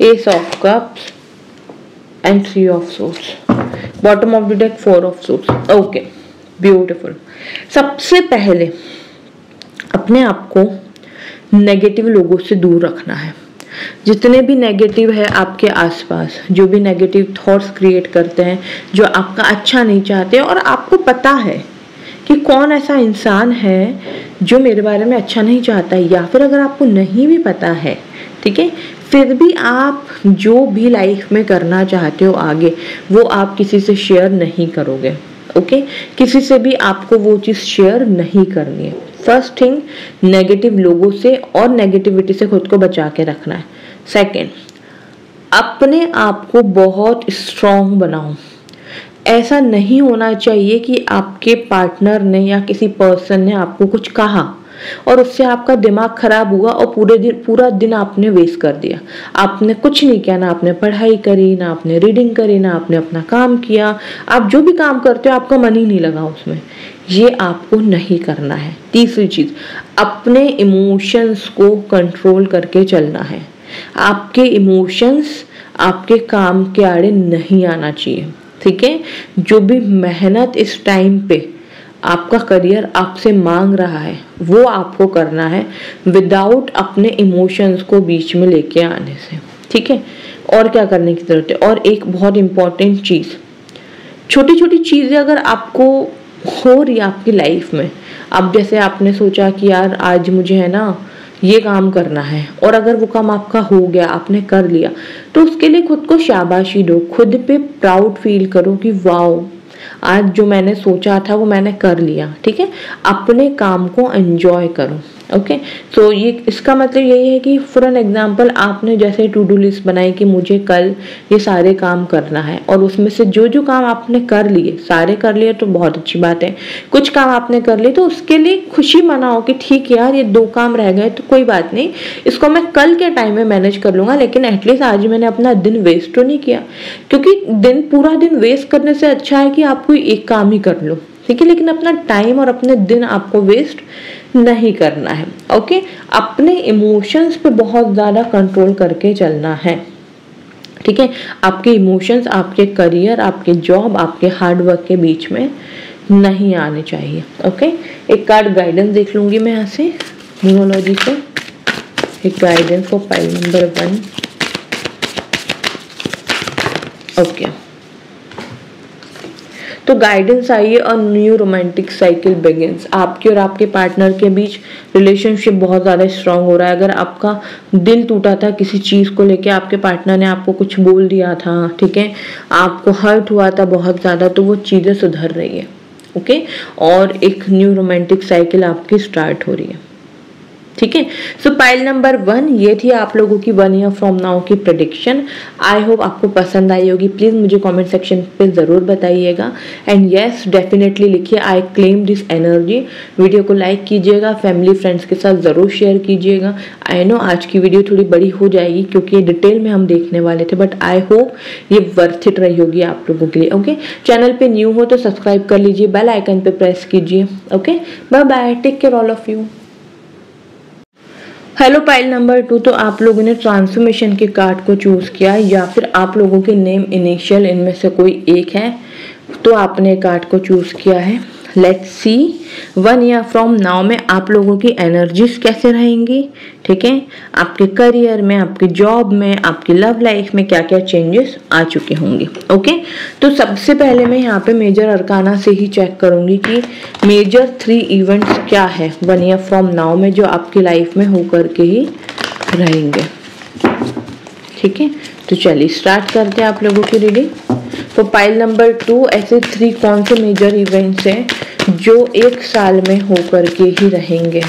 S of cups and 3 of swords. Bottom of the deck 4 of swords, okay, beautiful. सबसे पहले अपने आप को नेगेटिव लोगों से दूर रखना है। जितने भी नेगेटिव है आपके आसपास, जो भी नेगेटिव थॉट्स क्रिएट करते हैं, जो आपका अच्छा नहीं चाहते, और आपको पता है कि कौन ऐसा इंसान है जो मेरे बारे में अच्छा नहीं चाहता है, या फिर अगर आपको नहीं भी पता है, ठीक है, फिर भी आप जो भी लाइफ में करना चाहते हो आगे, वो आप किसी से शेयर नहीं करोगे, ओके। किसी से भी आपको वो चीज़ शेयर नहीं करनी है। फर्स्ट थिंग, नेगेटिव लोगों से और नेगेटिविटी से खुद को बचा के रखना है। सेकंड, अपने आप को बहुत स्ट्रॉन्ग बनाओ। ऐसा नहीं होना चाहिए कि आपके पार्टनर ने या किसी पर्सन ने आपको कुछ कहा और उससे आपका दिमाग खराब हुआ और पूरा दिन आपने वेस्ट कर दिया। आपने कुछ नहीं किया, ना आपने पढ़ाई करी, ना आपने रीडिंग करी, ना आपने अपना काम किया। आप जो भी काम करते हो आपका मन ही नहीं लगा उसमें। ये आपको नहीं करना है। तीसरी चीज, अपने इमोशंस को कंट्रोल करके चलना है। आपके इमोशंस आपके काम के आड़े नहीं आना चाहिए, ठीक है। जो भी मेहनत इस टाइम पे आपका करियर आपसे मांग रहा है वो आपको करना है, विदाउट अपने इमोशंस को बीच में लेके आने से, ठीक है। और क्या करने की जरूरत है? और एक बहुत इंपॉर्टेंट चीज, छोटी छोटी चीजें अगर आपको हो रही है आपकी लाइफ में, अब जैसे आपने सोचा कि यार आज मुझे है ना ये काम करना है, और अगर वो काम आपका हो गया, आपने कर लिया, तो उसके लिए खुद को शाबाशी दो, खुद पे प्राउड फील करो कि वाओ आज जो मैंने सोचा था वो मैंने कर लिया, ठीक है। अपने काम को एंजॉय करो, ओके। सो ये इसका मतलब यही है कि फॉर एन एग्जांपल आपने जैसे टू डू लिस्ट बनाई कि मुझे कल ये सारे काम करना है, और उसमें से जो जो काम आपने कर लिए, सारे कर लिए तो बहुत अच्छी बात है। कुछ काम आपने कर लिए तो उसके लिए खुशी मनाओ कि ठीक है यार ये 2 काम रह गए तो कोई बात नहीं, इसको मैं कल के टाइम में मैनेज कर लूंगा, लेकिन एटलीस्ट आज मैंने अपना दिन वेस्ट तो नहीं किया। क्योंकि पूरा दिन वेस्ट करने से अच्छा है कि आप कोई एक काम ही कर लो, ठीक है, लेकिन अपना टाइम और अपने दिन आपको वेस्ट नहीं करना है, ओके। अपने इमोशंस पे बहुत ज्यादा कंट्रोल करके चलना है, ठीक है। आपके इमोशंस आपके करियर, आपके जॉब, आपके हार्ड वर्क के बीच में नहीं आने चाहिए, ओके। एक कार्ड गाइडेंस देख लूंगी मैं यहाँ से न्यूमरोलॉजी से, एक guidance for pile number 1, okay. तो गाइडेंस आई है, a new romantic cycle begins. आपके और आपके पार्टनर के बीच रिलेशनशिप बहुत ज़्यादा स्ट्रांग हो रहा है। अगर आपका दिल टूटा था किसी चीज़ को लेके, आपके पार्टनर ने आपको कुछ बोल दिया था, ठीक है, आपको हर्ट हुआ था बहुत ज़्यादा, तो वो चीज़ें सुधर रही है, ओके। और एक न्यू रोमांटिक साइकिल आपकी स्टार्ट हो रही है, ठीक है। सो पाइल नंबर 1 ये थी आप लोगों की 1 ईयर फ्रॉम नाउ की प्रेडिक्शन। आई होप आपको पसंद आई होगी। प्लीज मुझे कमेंट सेक्शन पे जरूर बताइएगा, एंड यस डेफिनेटली लिखिए I claim this energy. Video को लाइक कीजिएगा, फैमिली फ्रेंड्स के साथ जरूर शेयर कीजिएगा। आई नो आज की वीडियो थोड़ी बड़ी हो जाएगी क्योंकि डिटेल में हम देखने वाले थे, बट आई होप ये वर्थ इट रही होगी आप लोगों के लिए, ओके। चैनल पे न्यू हो तो सब्सक्राइब कर लीजिए, बेल आइकन पे प्रेस कीजिए, okay. Bye bye, take care all of you. Hello file number 2, तो आप लोगों ने ट्रांसफॉर्मेशन के कार्ड को चूज किया, या फिर आप लोगों के नेम इनिशियल इनमें से कोई एक है, तो आपने कार्ड को चूज किया है। Let's see 1 year from now में आप लोगों की एनर्जीज कैसे रहेंगी, ठीक है। आपके करियर में, आपकी जॉब में, आपकी लव लाइफ में क्या क्या चेंजेस आ चुके होंगे, ओके। तो सबसे पहले मैं यहाँ पे मेजर अरकाना से ही चेक करूंगी कि मेजर 3 इवेंट्स क्या है 1 ईयर फ्रॉम नाउ में, जो आपकी लाइफ में होकर के ही रहेंगे, ठीक है। तो चलिए स्टार्ट करते हैं आप लोगों की रीडिंग। तो पाइल नंबर 2, ऐसे 3 कौन से मेजर इवेंट्स हैं जो 1 साल में होकर के ही रहेंगे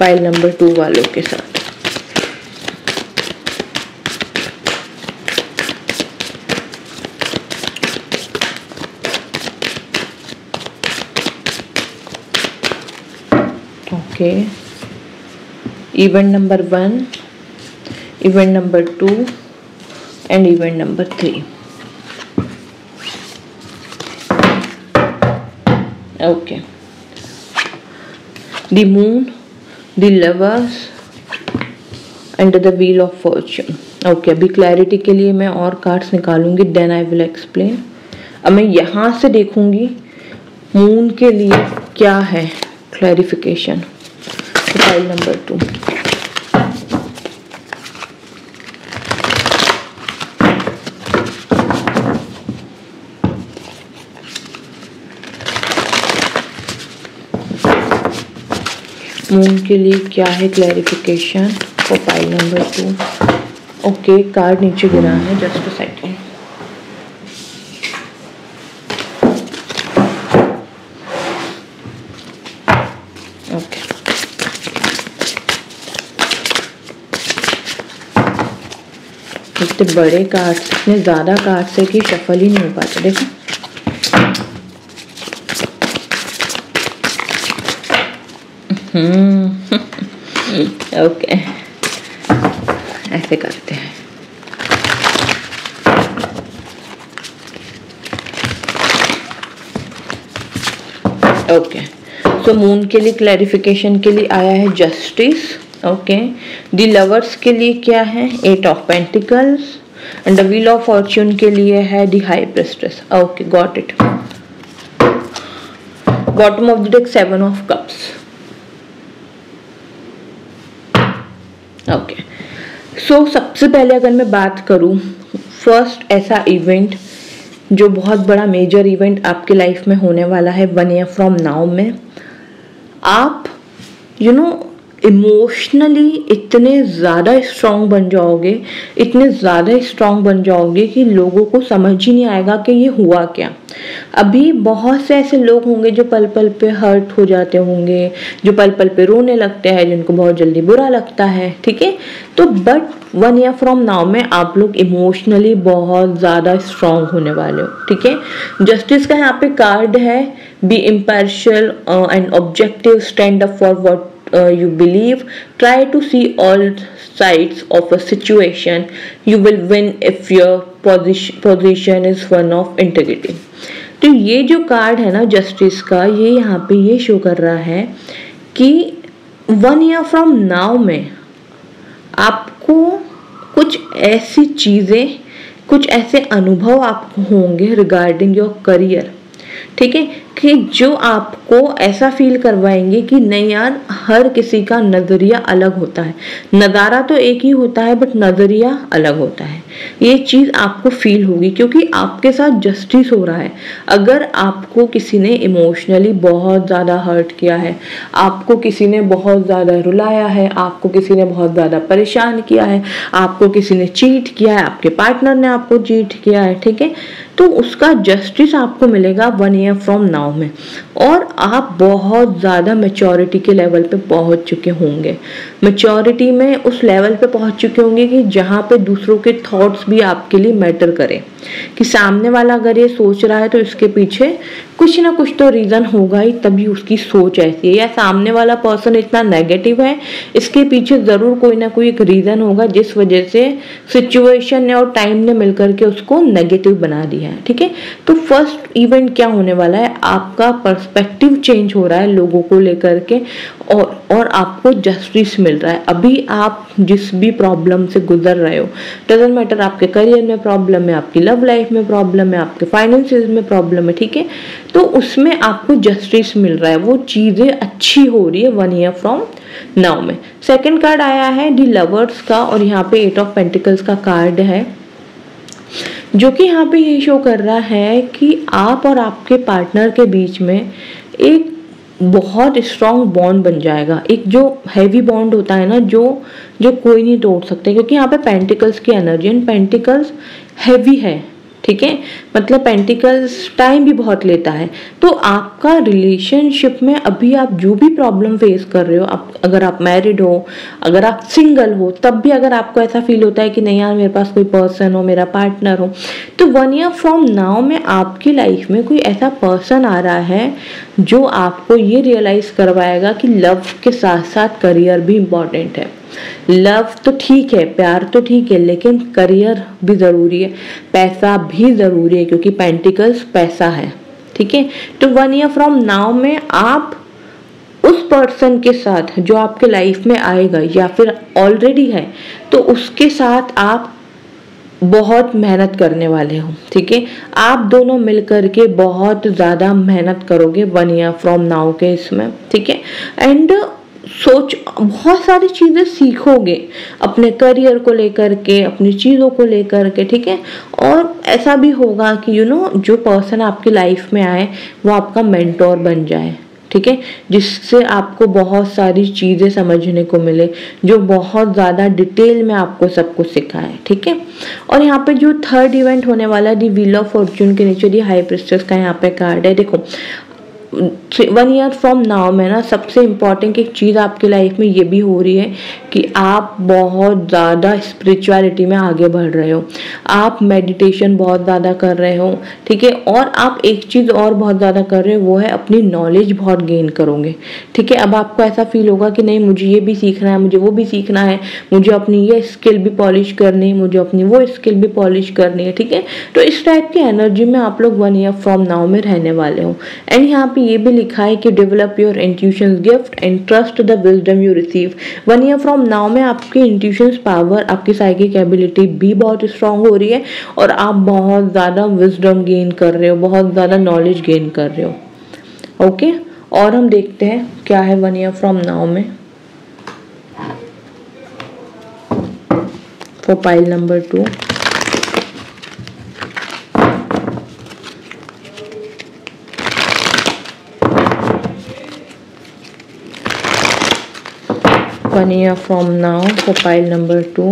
पाइल नंबर 2 वालों के साथ। Okay, event number 1, event number 2 and event number 3। Okay, the moon, the lovers and the wheel of fortune। Okay, अभी क्लैरिटी के लिए मैं और कार्ड्स निकालूंगी, देन आई विल एक्सप्लेन। अब मैं यहाँ से देखूंगी मून के लिए क्या है क्लैरिफिकेशन। फाइल नंबर 2, मून के लिए क्या है clarification for file number 2। Okay, card नीचे गिरा है, जस्ट अ सेकेंड। ओके, इतने बड़े कार्ड्स, इतने ज़्यादा कार्ड्स है कि शफल ही नहीं हो पाता। देखो ओके, ऐसे करते हैं। ओके, तो मून के लिए क्लैरिफिकेशन के लिए आया है जस्टिस। ओके, द लवर्स के लिए क्या है? 8 of pentacles. And the wheel of fortune के लिए है the high priestess. Okay, got it. Bottom of the deck 7 of cups. Okay, so सबसे पहले अगर मैं बात करूं, फर्स्ट ऐसा इवेंट जो बहुत बड़ा मेजर इवेंट आपके लाइफ में होने वाला है 1 ईयर फ्रॉम नाउ में, आप इमोशनली इतने ज़्यादा स्ट्रांग बन जाओगे, इतने ज़्यादा स्ट्रांग बन जाओगे कि लोगों को समझ ही नहीं आएगा कि ये हुआ क्या। अभी बहुत से ऐसे लोग होंगे जो पल पल पे हर्ट हो जाते होंगे, जो पल पल पे रोने लगते हैं, जिनको बहुत जल्दी बुरा लगता है, ठीक है। तो बट 1 ईयर फ्रॉम नाउ में आप लोग इमोशनली बहुत ज़्यादा स्ट्रांग होने वाले हो, ठीक है। जस्टिस का यहाँ पे कार्ड है, be impartial and objective, stand up for what you believe, try to see all sides of a situation, you will win if your position is one of integrity। तो ये जो कार्ड है ना justice का, ये यहाँ पे ये शो कर रहा है कि 1 ईयर फ्रॉम नाउ में आपको कुछ ऐसी चीज़ें, कुछ ऐसे अनुभव आपको होंगे रिगार्डिंग योर करियर, ठीक है, कि जो आपको ऐसा फील करवाएंगे कि नहीं यार, हर किसी का नज़रिया अलग होता है, नज़ारा तो एक ही होता है बट नज़रिया अलग होता है। ये चीज़ आपको फील होगी क्योंकि आपके साथ जस्टिस हो रहा है। अगर आपको किसी ने इमोशनली बहुत ज़्यादा हर्ट किया है, आपको किसी ने बहुत ज़्यादा रुलाया है, आपको किसी ने बहुत ज़्यादा परेशान किया है, आपको किसी ने चीट किया है, आपके पार्टनर ने आपको चीट किया है, ठीक है, तो उसका जस्टिस आपको मिलेगा 1 ईयर फ्रॉम नाउ में। और आप बहुत ज़्यादा मैच्योरिटी के लेवल पे पहुंच चुके होंगे, मैच्योरिटी में उस लेवल पे पहुंच चुके होंगे कि जहाँ पे दूसरों के थॉट्स भी आपके लिए मैटर करें, कि सामने वाला अगर ये सोच रहा है तो इसके पीछे कुछ ना कुछ तो रीज़न होगा ही, तभी उसकी सोच ऐसी है, या सामने वाला पर्सन इतना नेगेटिव है, इसके पीछे ज़रूर कोई ना कोई एक रीज़न होगा जिस वजह से सिचुएशन ने और टाइम ने मिलकर के उसको नेगेटिव बना दिया है, ठीक है। तो फर्स्ट इवेंट क्या होने वाला है, आपका पर्सपेक्टिव चेंज हो रहा है लोगों को लेकर के, और आपको जस्टिस मिल रहा है। अभी आप जिस भी प्रॉब्लम से गुजर रहे हो, डजंट मैटर, आपके करियर में प्रॉब्लम है, आपकी लव लाइफ में प्रॉब्लम है, आपके फाइनेंसेस में प्रॉब्लम है, ठीक है, तो उसमें आपको जस्टिस मिल रहा है, वो चीज़ें अच्छी हो रही है 1 ईयर फ्रॉम नाउ में। सेकंड कार्ड आया है दी लवर्स का, और यहाँ पे 8 ऑफ पेंटिकल्स का कार्ड है, जो कि यहाँ पे ये शो कर रहा है कि आप और आपके पार्टनर के बीच में एक बहुत स्ट्रॉन्ग बॉन्ड बन जाएगा। एक जो हैवी बॉन्ड होता है ना, जो कोई नहीं तोड़ सकते, क्योंकि यहाँ पे पेंटिकल्स की एनर्जी, एंड पेंटिकल्स हैवी है, ठीक है, मतलब पेंटिकल्स टाइम भी बहुत लेता है। तो आपका रिलेशनशिप में अभी आप जो भी प्रॉब्लम फेस कर रहे हो, अगर आप मैरिड हो, अगर आप सिंगल हो, तब भी अगर आपको ऐसा फील होता है कि नहीं यार मेरे पास कोई पर्सन हो, मेरा पार्टनर हो, तो 1 ईयर फ्रॉम नाउ में आपकी लाइफ में कोई ऐसा पर्सन आ रहा है जो आपको ये रियलाइज करवाएगा कि लव के साथ साथ करियर भी इम्पॉर्टेंट है। लव तो ठीक है, प्यार तो ठीक है, लेकिन करियर भी ज़रूरी है, पैसा भी ज़रूरी है, क्योंकि पेंटिकल्स पैसा है, ठीक है। तो 1 ईयर फ्रॉम नाउ में आप उस पर्सन के साथ जो आपके लाइफ में आएगा या फिर ऑलरेडी है, तो उसके साथ आप बहुत मेहनत करने वाले हो, ठीक है। आप दोनों मिलकर के बहुत ज़्यादा मेहनत करोगे 1 ईयर फ्रॉम नाउ के इसमें, ठीक है। एंड बहुत सारी चीज़ें सीखोगे अपने करियर को लेकर के, अपनी चीज़ों को लेकर के, ठीक है। और ऐसा भी होगा कि जो पर्सन आपकी लाइफ में आए वो आपका मेंटोर बन जाए, ठीक है, जिससे आपको बहुत सारी चीज़ें समझने को मिले, जो बहुत ज़्यादा डिटेल में आपको सब कुछ सिखाए, ठीक है। और यहाँ पे जो थर्ड इवेंट होने वाला है, दी व्हील ऑफ फॉर्च्यून के नीचे दी हाई प्रिस्टेस का यहाँ पे कार्ड है। देखो, 1 ईयर फ्रॉम नाउ में ना सबसे इम्पॉर्टेंट एक चीज़ आपकी लाइफ में ये भी हो रही है कि आप बहुत ज़्यादा स्पिरिचुअलिटी में आगे बढ़ रहे हो, आप मेडिटेशन बहुत ज़्यादा कर रहे हो, ठीक है। और आप एक चीज़ और बहुत ज़्यादा कर रहे हो, वो है अपनी नॉलेज बहुत गेन करोगे, ठीक है। अब आपको ऐसा फील होगा कि नहीं मुझे ये भी सीखना है, मुझे वो भी सीखना है, मुझे अपनी ये स्किल भी पॉलिश करनी है, मुझे अपनी वो स्किल भी पॉलिश करनी है, ठीक है। तो इस टाइप की एनर्जी में आप लोग 1 ईयर फ्रॉम नाउ में रहने वाले हो। एंड यहाँ पे ये भी लिखा है कि develop your intuition gift and trust the wisdom you receive. 1 year from now में आपकी इंट्यूशन पावर, आपकी साइकिक एबिलिटी भी बहुत स्ट्रांग हो रही है और आप बहुत ज़्यादा विजडम गेन कर रहे हो, बहुत ज़्यादा नॉलेज गेन कर रहे हो। ओके, और हम देखते हैं क्या है 1 ईयर फ्रॉम नाउ में for pile number 2। One year from now for pile number 2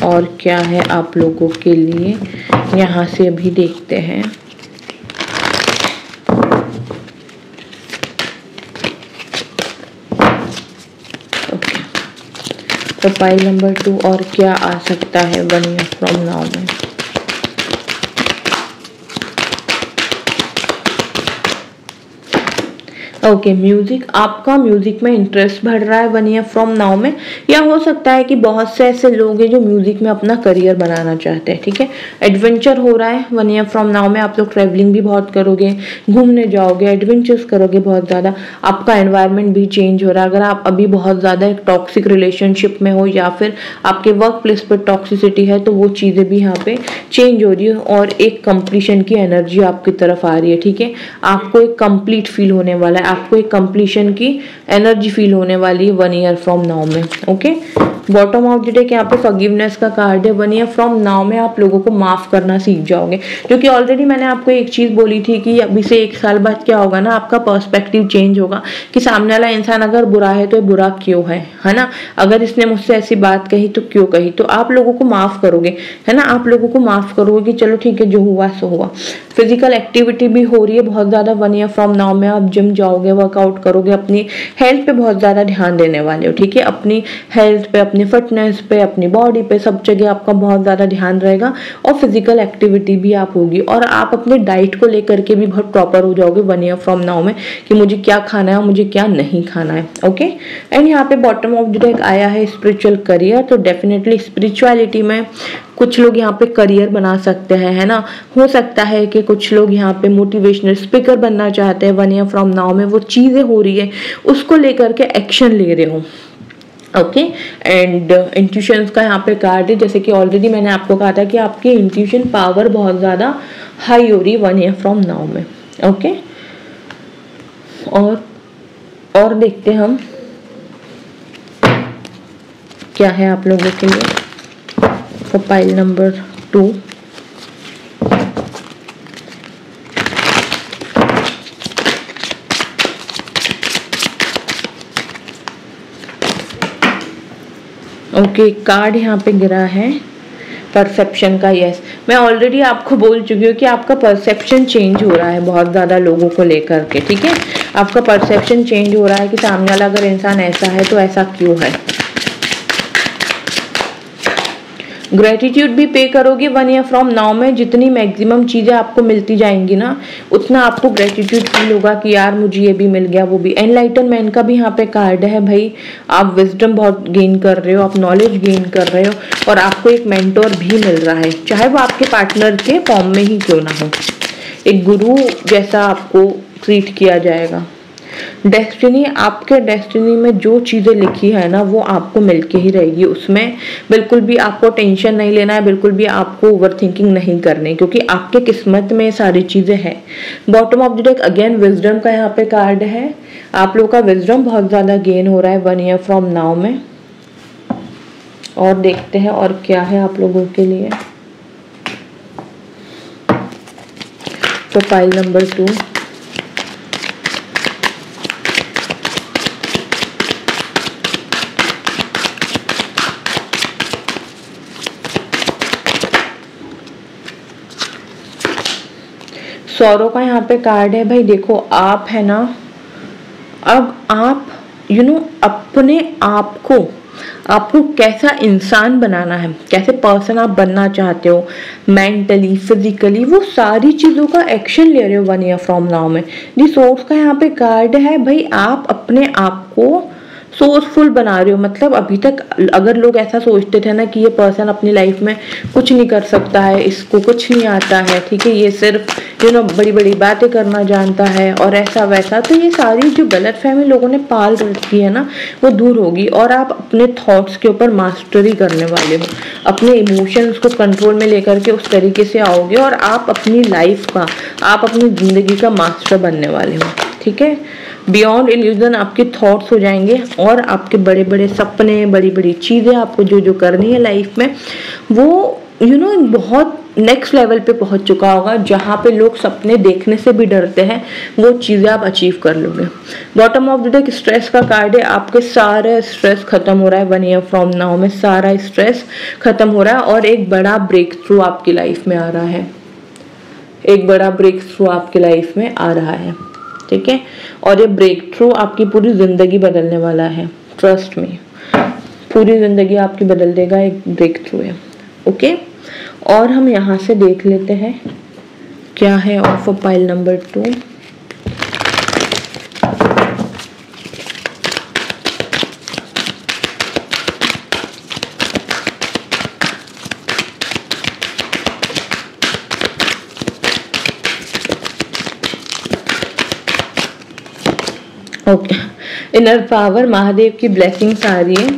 और क्या है आप लोगों के लिए, यहाँ से अभी देखते हैं। ओके, तो पाइल नंबर 2 और क्या आ सकता है 1 ईयर फ्रॉम नाउ में। ओके, म्यूजिक, आपका म्यूजिक में इंटरेस्ट बढ़ रहा है 1 ईयर फ्रॉम नाउ में, या हो सकता है कि बहुत से ऐसे लोग हैं जो म्यूजिक में अपना करियर बनाना चाहते हैं, ठीक है। एडवेंचर हो रहा है 1 ईयर फ्रॉम नाउ में, आप लोग ट्रैवलिंग भी बहुत करोगे, घूमने जाओगे, एडवेंचर्स करोगे बहुत ज़्यादा, आपका एनवायरनमेंट भी चेंज हो रहा है। अगर आप अभी बहुत ज़्यादा एक टॉक्सिक रिलेशनशिप में हो या फिर आपके वर्क प्लेस पर टॉक्सिसिटी है, तो वो चीज़ें भी यहाँ पे चेंज हो रही है और एक कंप्लीशन की एनर्जी आपकी तरफ आ रही है, ठीक है। आपको एक कंप्लीट फील होने वाला है, आपको एक कंप्लीशन की एनर्जी फील होने वाली है 1 ईयर फ्रॉम नाउ में। Okay, bottom of the deck यहाँ पे फॉरगिवनेस का कार्ड है। 1 ईयर फ्रॉम नाउ में आप लोगों को माफ करना सीख जाओगे, क्योंकि ऑलरेडी मैंने आपको एक चीज बोली थी कि अभी से 1 साल बाद क्या होगा ना, आपका पर्सपेक्टिव चेंज होगा कि सामने वाला इंसान अगर बुरा है तो बुरा क्यों है ना। अगर इसने मुझसे ऐसी बात कही तो क्यों कही, तो आप लोगों को माफ करोगे, है ना। आप लोगों को माफ करोगे कि चलो ठीक है, जो हुआ सो हुआ। फिजिकल एक्टिविटी भी हो रही है बहुत ज्यादा 1 ईयर फ्रॉम नाउ में। आप जिम जाओगे, वर्कआउट करोगे, अपनी हेल्थ पे बहुत ज्यादा ध्यान देने वाले हो, ठीक है। अपनी हेल्थ पे, अपनी फिटनेस पे, अपनी बॉडी पे, सब जगह आपका बहुत ज्यादा ध्यान रहेगा और फिजिकल एक्टिविटी भी आप होगी। और आप अपने डाइट को लेकर के भी बहुत प्रॉपर हो जाओगे 1 ईयर फ्रॉम नाउ में कि मुझे क्या खाना है, मुझे क्या नहीं खाना है। ओके, एंड यहाँ पे बॉटम ऑफ द डेक आया है स्पिरिचुअल करियर। तो डेफिनेटली स्पिरिचुअलिटी में कुछ लोग यहाँ पे करियर बना सकते हैं, है ना। हो सकता है कि कुछ लोग यहाँ पे मोटिवेशनल स्पीकर बनना चाहते हैं 1 ईयर फ्रॉम नाउ में। वो चीजें हो रही है, उसको लेकर के एक्शन ले रहे हो। ओके, एंड इंट्यूशंस का यहाँ पे कार्ड है। जैसे कि ऑलरेडी मैंने आपको कहा था कि आपकी इंट्यूशन पावर बहुत ज़्यादा हाई हो रही है 1 ईयर फ्रॉम नाउ में। ओके, और देखते हैं हम क्या है आप लोगों के लिए for pile number 2। Okay, card यहाँ पे गिरा है परसेप्शन का। यस, मैं ऑलरेडी आपको बोल चुकी हूँ कि आपका परसेप्शन चेंज हो रहा है बहुत ज़्यादा लोगों को लेकर के, ठीक है। आपका परसेप्शन चेंज हो रहा है कि सामने वाला अगर इंसान ऐसा है तो ऐसा क्यों है। ग्रेटिट्यूड भी पे करोगे 1 ईयर फ्रॉम नाउ में। जितनी मैक्सिमम चीज़ें आपको मिलती जाएंगी ना, उतना आपको ग्रेटिट्यूड फील होगा कि यार मुझे ये भी मिल गया, वो भी। एनलाइटनमेंट का भी यहाँ पे कार्ड है भाई। आप विजडम बहुत गेन कर रहे हो, आप नॉलेज गेन कर रहे हो और आपको एक मेंटोर भी मिल रहा है, चाहे वो आपके पार्टनर के फॉर्म में ही क्यों ना हो। एक गुरु जैसा आपको ट्रीट किया जाएगा। डेस्टिनी, आपके डेस्टिनी में जो चीज़ें लिखी है ना, वो आपको मिलके ही रहेगी। उसमें बिल्कुल भी आपको टेंशन नहीं लेना है, बिल्कुल भी आपको ओवर थिंकिंग नहीं करनी, क्योंकि आपके किस्मत में सारी चीज़ें हैं। Bottom of the deck again wisdom का यहाँ पे कार्ड है। आप लोग का विजडम बहुत ज़्यादा गेन हो रहा है 1 ईयर फ्रॉम नाउ में। और देखते हैं और क्या है आप लोगों के लिए तो पाइल नंबर 2। सौरों का यहाँ पे कार्ड है भाई। देखो आप है ना, अब आप अपने आप को, आपको कैसा इंसान बनाना है, कैसे पर्सन आप बनना चाहते हो, मेंटली फिजिकली, वो सारी चीज़ों का एक्शन ले रहे हो 1 ईयर फ्रॉम नाउ में। जी सोर्स का यहाँ पे कार्ड है भाई, आप अपने आप को सोर्सफुल बना रहे हो। मतलब अभी तक अगर लोग ऐसा सोचते थे ना कि ये पर्सन अपनी लाइफ में कुछ नहीं कर सकता है, इसको कुछ नहीं आता है, ठीक है, ये सिर्फ बड़ी बड़ी बातें करना जानता है और ऐसा वैसा, तो ये सारी जो गलतफहमी लोगों ने पाल रखी है ना, वो दूर होगी और आप अपने थॉट्स के ऊपर मास्टरी करने वाले हो। अपने इमोशंस को कंट्रोल में लेकर के उस तरीके से आओगे और आप अपनी लाइफ का, आप अपनी जिंदगी का मास्टर बनने वाले हो, ठीक है। बियॉन्ड इल्यूजन आपके थॉट्स हो जाएंगे और आपके बड़े बड़े सपने, बड़ी बड़ी चीज़ें आपको जो जो करनी है लाइफ में, वो बहुत नेक्स्ट लेवल पे पहुंच चुका होगा। जहाँ पे लोग सपने देखने से भी डरते हैं, वो चीज़ें आप अचीव कर लोगे। Bottom of the deck stress का कार्ड है। आपके सारे स्ट्रेस खत्म हो रहा है 1 ईयर फ्रॉम नाउ में, सारा स्ट्रेस खत्म हो रहा है और एक बड़ा ब्रेक थ्रू आपकी लाइफ में आ रहा है, एक बड़ा ब्रेक थ्रू आपकी लाइफ में आ रहा है, ठीक है। और ये ब्रेक थ्रू आपकी पूरी जिंदगी बदलने वाला है, ट्रस्ट में, पूरी जिंदगी आपकी बदल देगा, एक ब्रेक थ्रू है, ओके। और हम यहाँ से देख लेते हैं क्या है offer pile number 2। Okay, inner power, Mahadev की ब्लेसिंग्स आ रही है,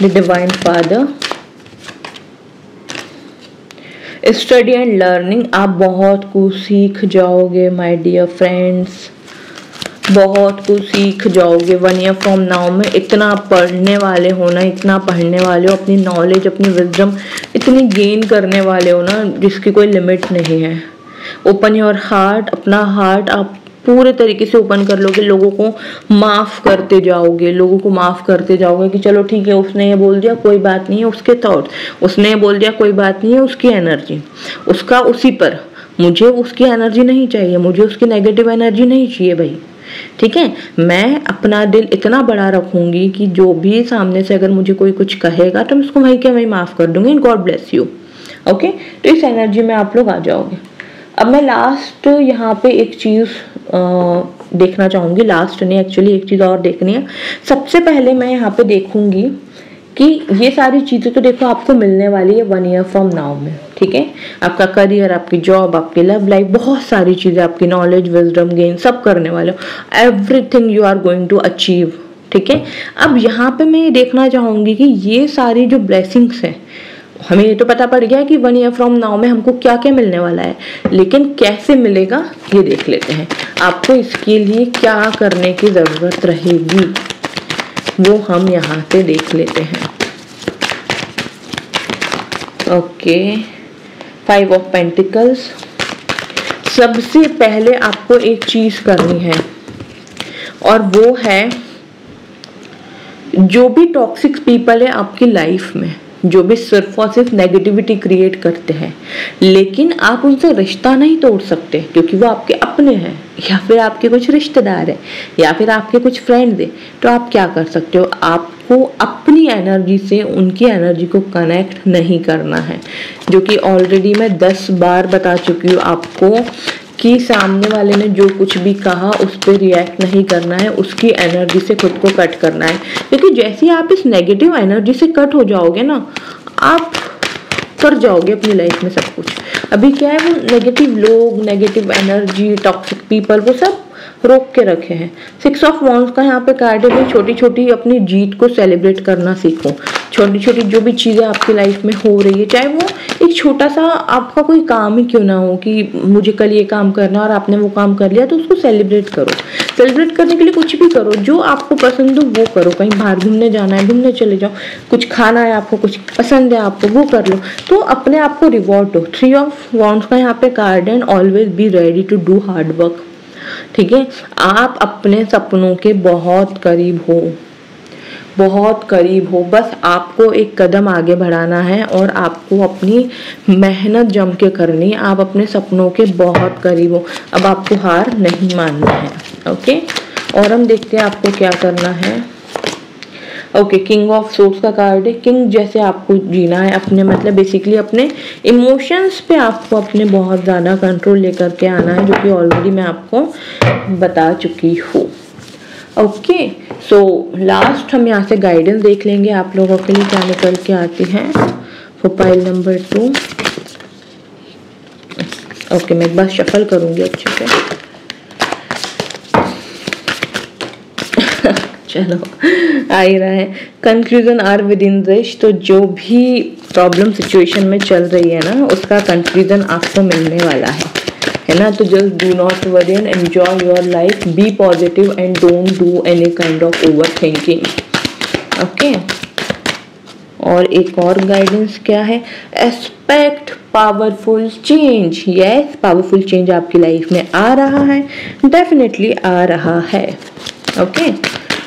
the divine father. Study and learning, आप बहुत कुछ सीख जाओगे माय डियर फ्रेंड्स, बहुत कुछ सीख जाओगे 1 ईयर फ्रॉम नाउ में। इतना पढ़ने वाले हो ना, इतना पढ़ने वाले हो, अपनी नॉलेज, अपनी विजडम इतनी गेन करने वाले हो ना, जिसकी कोई लिमिट नहीं है। ओपन योर हार्ट, अपना हार्ट आप पूरे तरीके से ओपन कर लोगे, लोगों को माफ़ करते जाओगे, लोगों को माफ़ करते जाओगे कि चलो ठीक है, उसने ये बोल दिया कोई बात नहीं है, उसके थॉट, उसने ये बोल दिया कोई बात नहीं है, उसकी एनर्जी, उसका उसी पर, मुझे उसकी एनर्जी नहीं चाहिए, मुझे उसकी नेगेटिव एनर्जी नहीं चाहिए भाई, ठीक है। मैं अपना दिल इतना बड़ा रखूंगी कि जो भी सामने से अगर मुझे कोई कुछ कहेगा तो मैं उसको वहीं के वहीं माफ़ कर दूंगी। God bless you, okay. तो इस एनर्जी में आप लोग आ जाओगे। अब मैं लास्ट यहाँ पे एक चीज़ देखना चाहूँगी, लास्ट नहीं एक्चुअली एक चीज़ और देखनी है। सबसे पहले मैं यहाँ पे देखूँगी कि ये सारी चीज़ें तो देखो आपको मिलने वाली है 1 ईयर फ्रॉम नाउ में, ठीक है। आपका करियर, आपकी जॉब, आपकी लव लाइफ, बहुत सारी चीज़ें, आपकी नॉलेज, विजडम गेन सब करने वाले हो, everything you are going to achieve, ठीक है। अब यहाँ पे मैं ये देखना चाहूँगी कि ये सारी जो ब्लेसिंग्स हैं, हमें ये तो पता पड़ गया कि 1 ईयर फ्रॉम नाउ में हमको क्या क्या मिलने वाला है, लेकिन कैसे मिलेगा ये देख लेते हैं। आपको इसके लिए क्या करने की ज़रूरत रहेगी वो हम यहाँ से देख लेते हैं। Okay, 5 of pentacles. सबसे पहले आपको एक चीज़ करनी है और वो है, जो भी टॉक्सिक पीपल है आपकी लाइफ में, जो भी सिर्फ और सिर्फ नेगेटिविटी क्रिएट करते हैं, लेकिन आप उनसे रिश्ता नहीं तोड़ सकते क्योंकि वो आपके अपने हैं, या फिर आपके कुछ रिश्तेदार हैं, या फिर आपके कुछ फ्रेंड्स हैं। तो आप क्या कर सकते हो, आपको अपनी एनर्जी से उनकी एनर्जी को कनेक्ट नहीं करना है, जो कि ऑलरेडी मैं 10 बार बता चुकी हूँ आपको कि सामने वाले ने जो कुछ भी कहा उस पर रिएक्ट नहीं करना है, उसकी एनर्जी से खुद को कट करना है। क्योंकि जैसे ही आप इस नेगेटिव एनर्जी से कट हो जाओगे ना, आप कर जाओगे अपनी लाइफ में सब कुछ। अभी क्या है, वो नेगेटिव लोग, नेगेटिव एनर्जी, टॉक्सिक पीपल, वो सब रोक के रखे हैं। 6 ऑफ वॉन्ड्स का यहाँ पे कार्ड है, छोटी छोटी अपनी जीत को सेलिब्रेट करना सीखो। छोटी छोटी जो भी चीज़ें आपकी लाइफ में हो रही है, चाहे वो एक छोटा सा आपका कोई काम ही क्यों ना हो कि मुझे कल ये काम करना और आपने वो काम कर लिया, तो उसको सेलिब्रेट करो। सेलिब्रेट करने के लिए कुछ भी करो, जो आपको पसंद हो वो करो। कहीं बाहर घूमने जाना है, घूमने चले जाओ, कुछ खाना है आपको, कुछ पसंद है आपको, वो कर लो, तो अपने आप को रिवॉर्ड दो। 3 ऑफ वॉन्ड्स का यहाँ पे कार्ड है, always be ready to do hard work, ठीक है। आप अपने सपनों के बहुत करीब हो, बहुत करीब हो, बस आपको एक कदम आगे बढ़ाना है और आपको अपनी मेहनत जम के करनी है। आप अपने सपनों के बहुत करीब हो, अब आपको हार नहीं मानना है। ओके, और हम देखते हैं आपको क्या करना है। ओके, किंग ऑफ सोर्ड्स का कार्ड है। किंग जैसे आपको जीना है अपने, मतलब बेसिकली अपने इमोशंस पे आपको अपने बहुत ज़्यादा कंट्रोल लेकर के आना है, जो कि ऑलरेडी मैं आपको बता चुकी हूँ। ओके, सो लास्ट हम यहाँ से गाइडेंस देख लेंगे आप लोगों के लिए क्या निकल के आती है फॉर पाइल नंबर 2। ओके, मैं एक बार शफल करूँगी अच्छे से। चलो, आ ही रहा है। Conclusion are within reach. तो जो भी प्रॉब्लम सिचुएशन में चल रही है ना, उसका कंक्लूजन आपको मिलने वाला है ना। तो just do not worry and enjoy your life, be positive and don't do any kind of overthinking. Okay, और एक और गाइडेंस क्या है, expect powerful change. Yes, powerful change आपकी लाइफ में आ रहा है, डेफिनेटली आ रहा है। ओके,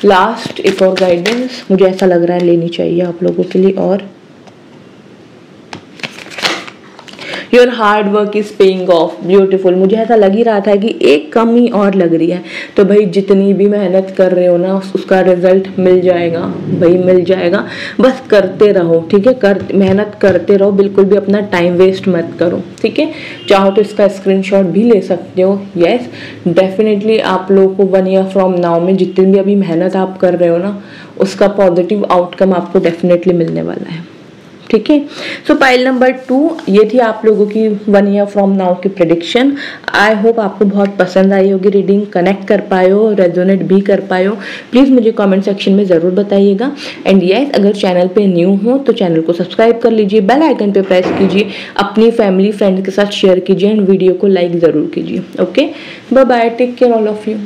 लास्ट एक और गाइडेंस मुझे ऐसा लग रहा है लेनी चाहिए आप लोगों के लिए, और your hard work is paying off. Beautiful, मुझे ऐसा लग ही रहा था कि एक कमी और लग रही है। तो भाई जितनी भी मेहनत कर रहे हो ना, उसका रिजल्ट मिल जाएगा भाई, मिल जाएगा। बस करते रहो, ठीक है, मेहनत करते रहो, बिल्कुल भी अपना टाइम वेस्ट मत करो, ठीक है। चाहो तो इसका स्क्रीनशॉट भी ले सकते हो। यस, डेफिनेटली आप लोगों को 1 ईयर फ्रॉम नाउ में जितनी भी अभी मेहनत आप कर रहे हो ना, उसका पॉजिटिव आउटकम आपको डेफिनेटली मिलने वाला है, ठीक है। सो पाइल नंबर 2 ये थी आप लोगों की 1 ईयर फ्रॉम नाउ की प्रेडिक्शन। आई होप आपको बहुत पसंद आई होगी रीडिंग, कनेक्ट कर पाए हो, रेजोनेट भी कर पाए हो। प्लीज़ मुझे कमेंट सेक्शन में ज़रूर बताइएगा। एंड यस, अगर चैनल पे न्यू हो तो चैनल को सब्सक्राइब कर लीजिए, बेल आइकन पे प्रेस कीजिए, अपनी फैमिली फ्रेंड्स के साथ शेयर कीजिए एंड वीडियो को लाइक ज़रूर कीजिए। Okay, bye bye, take care all of you.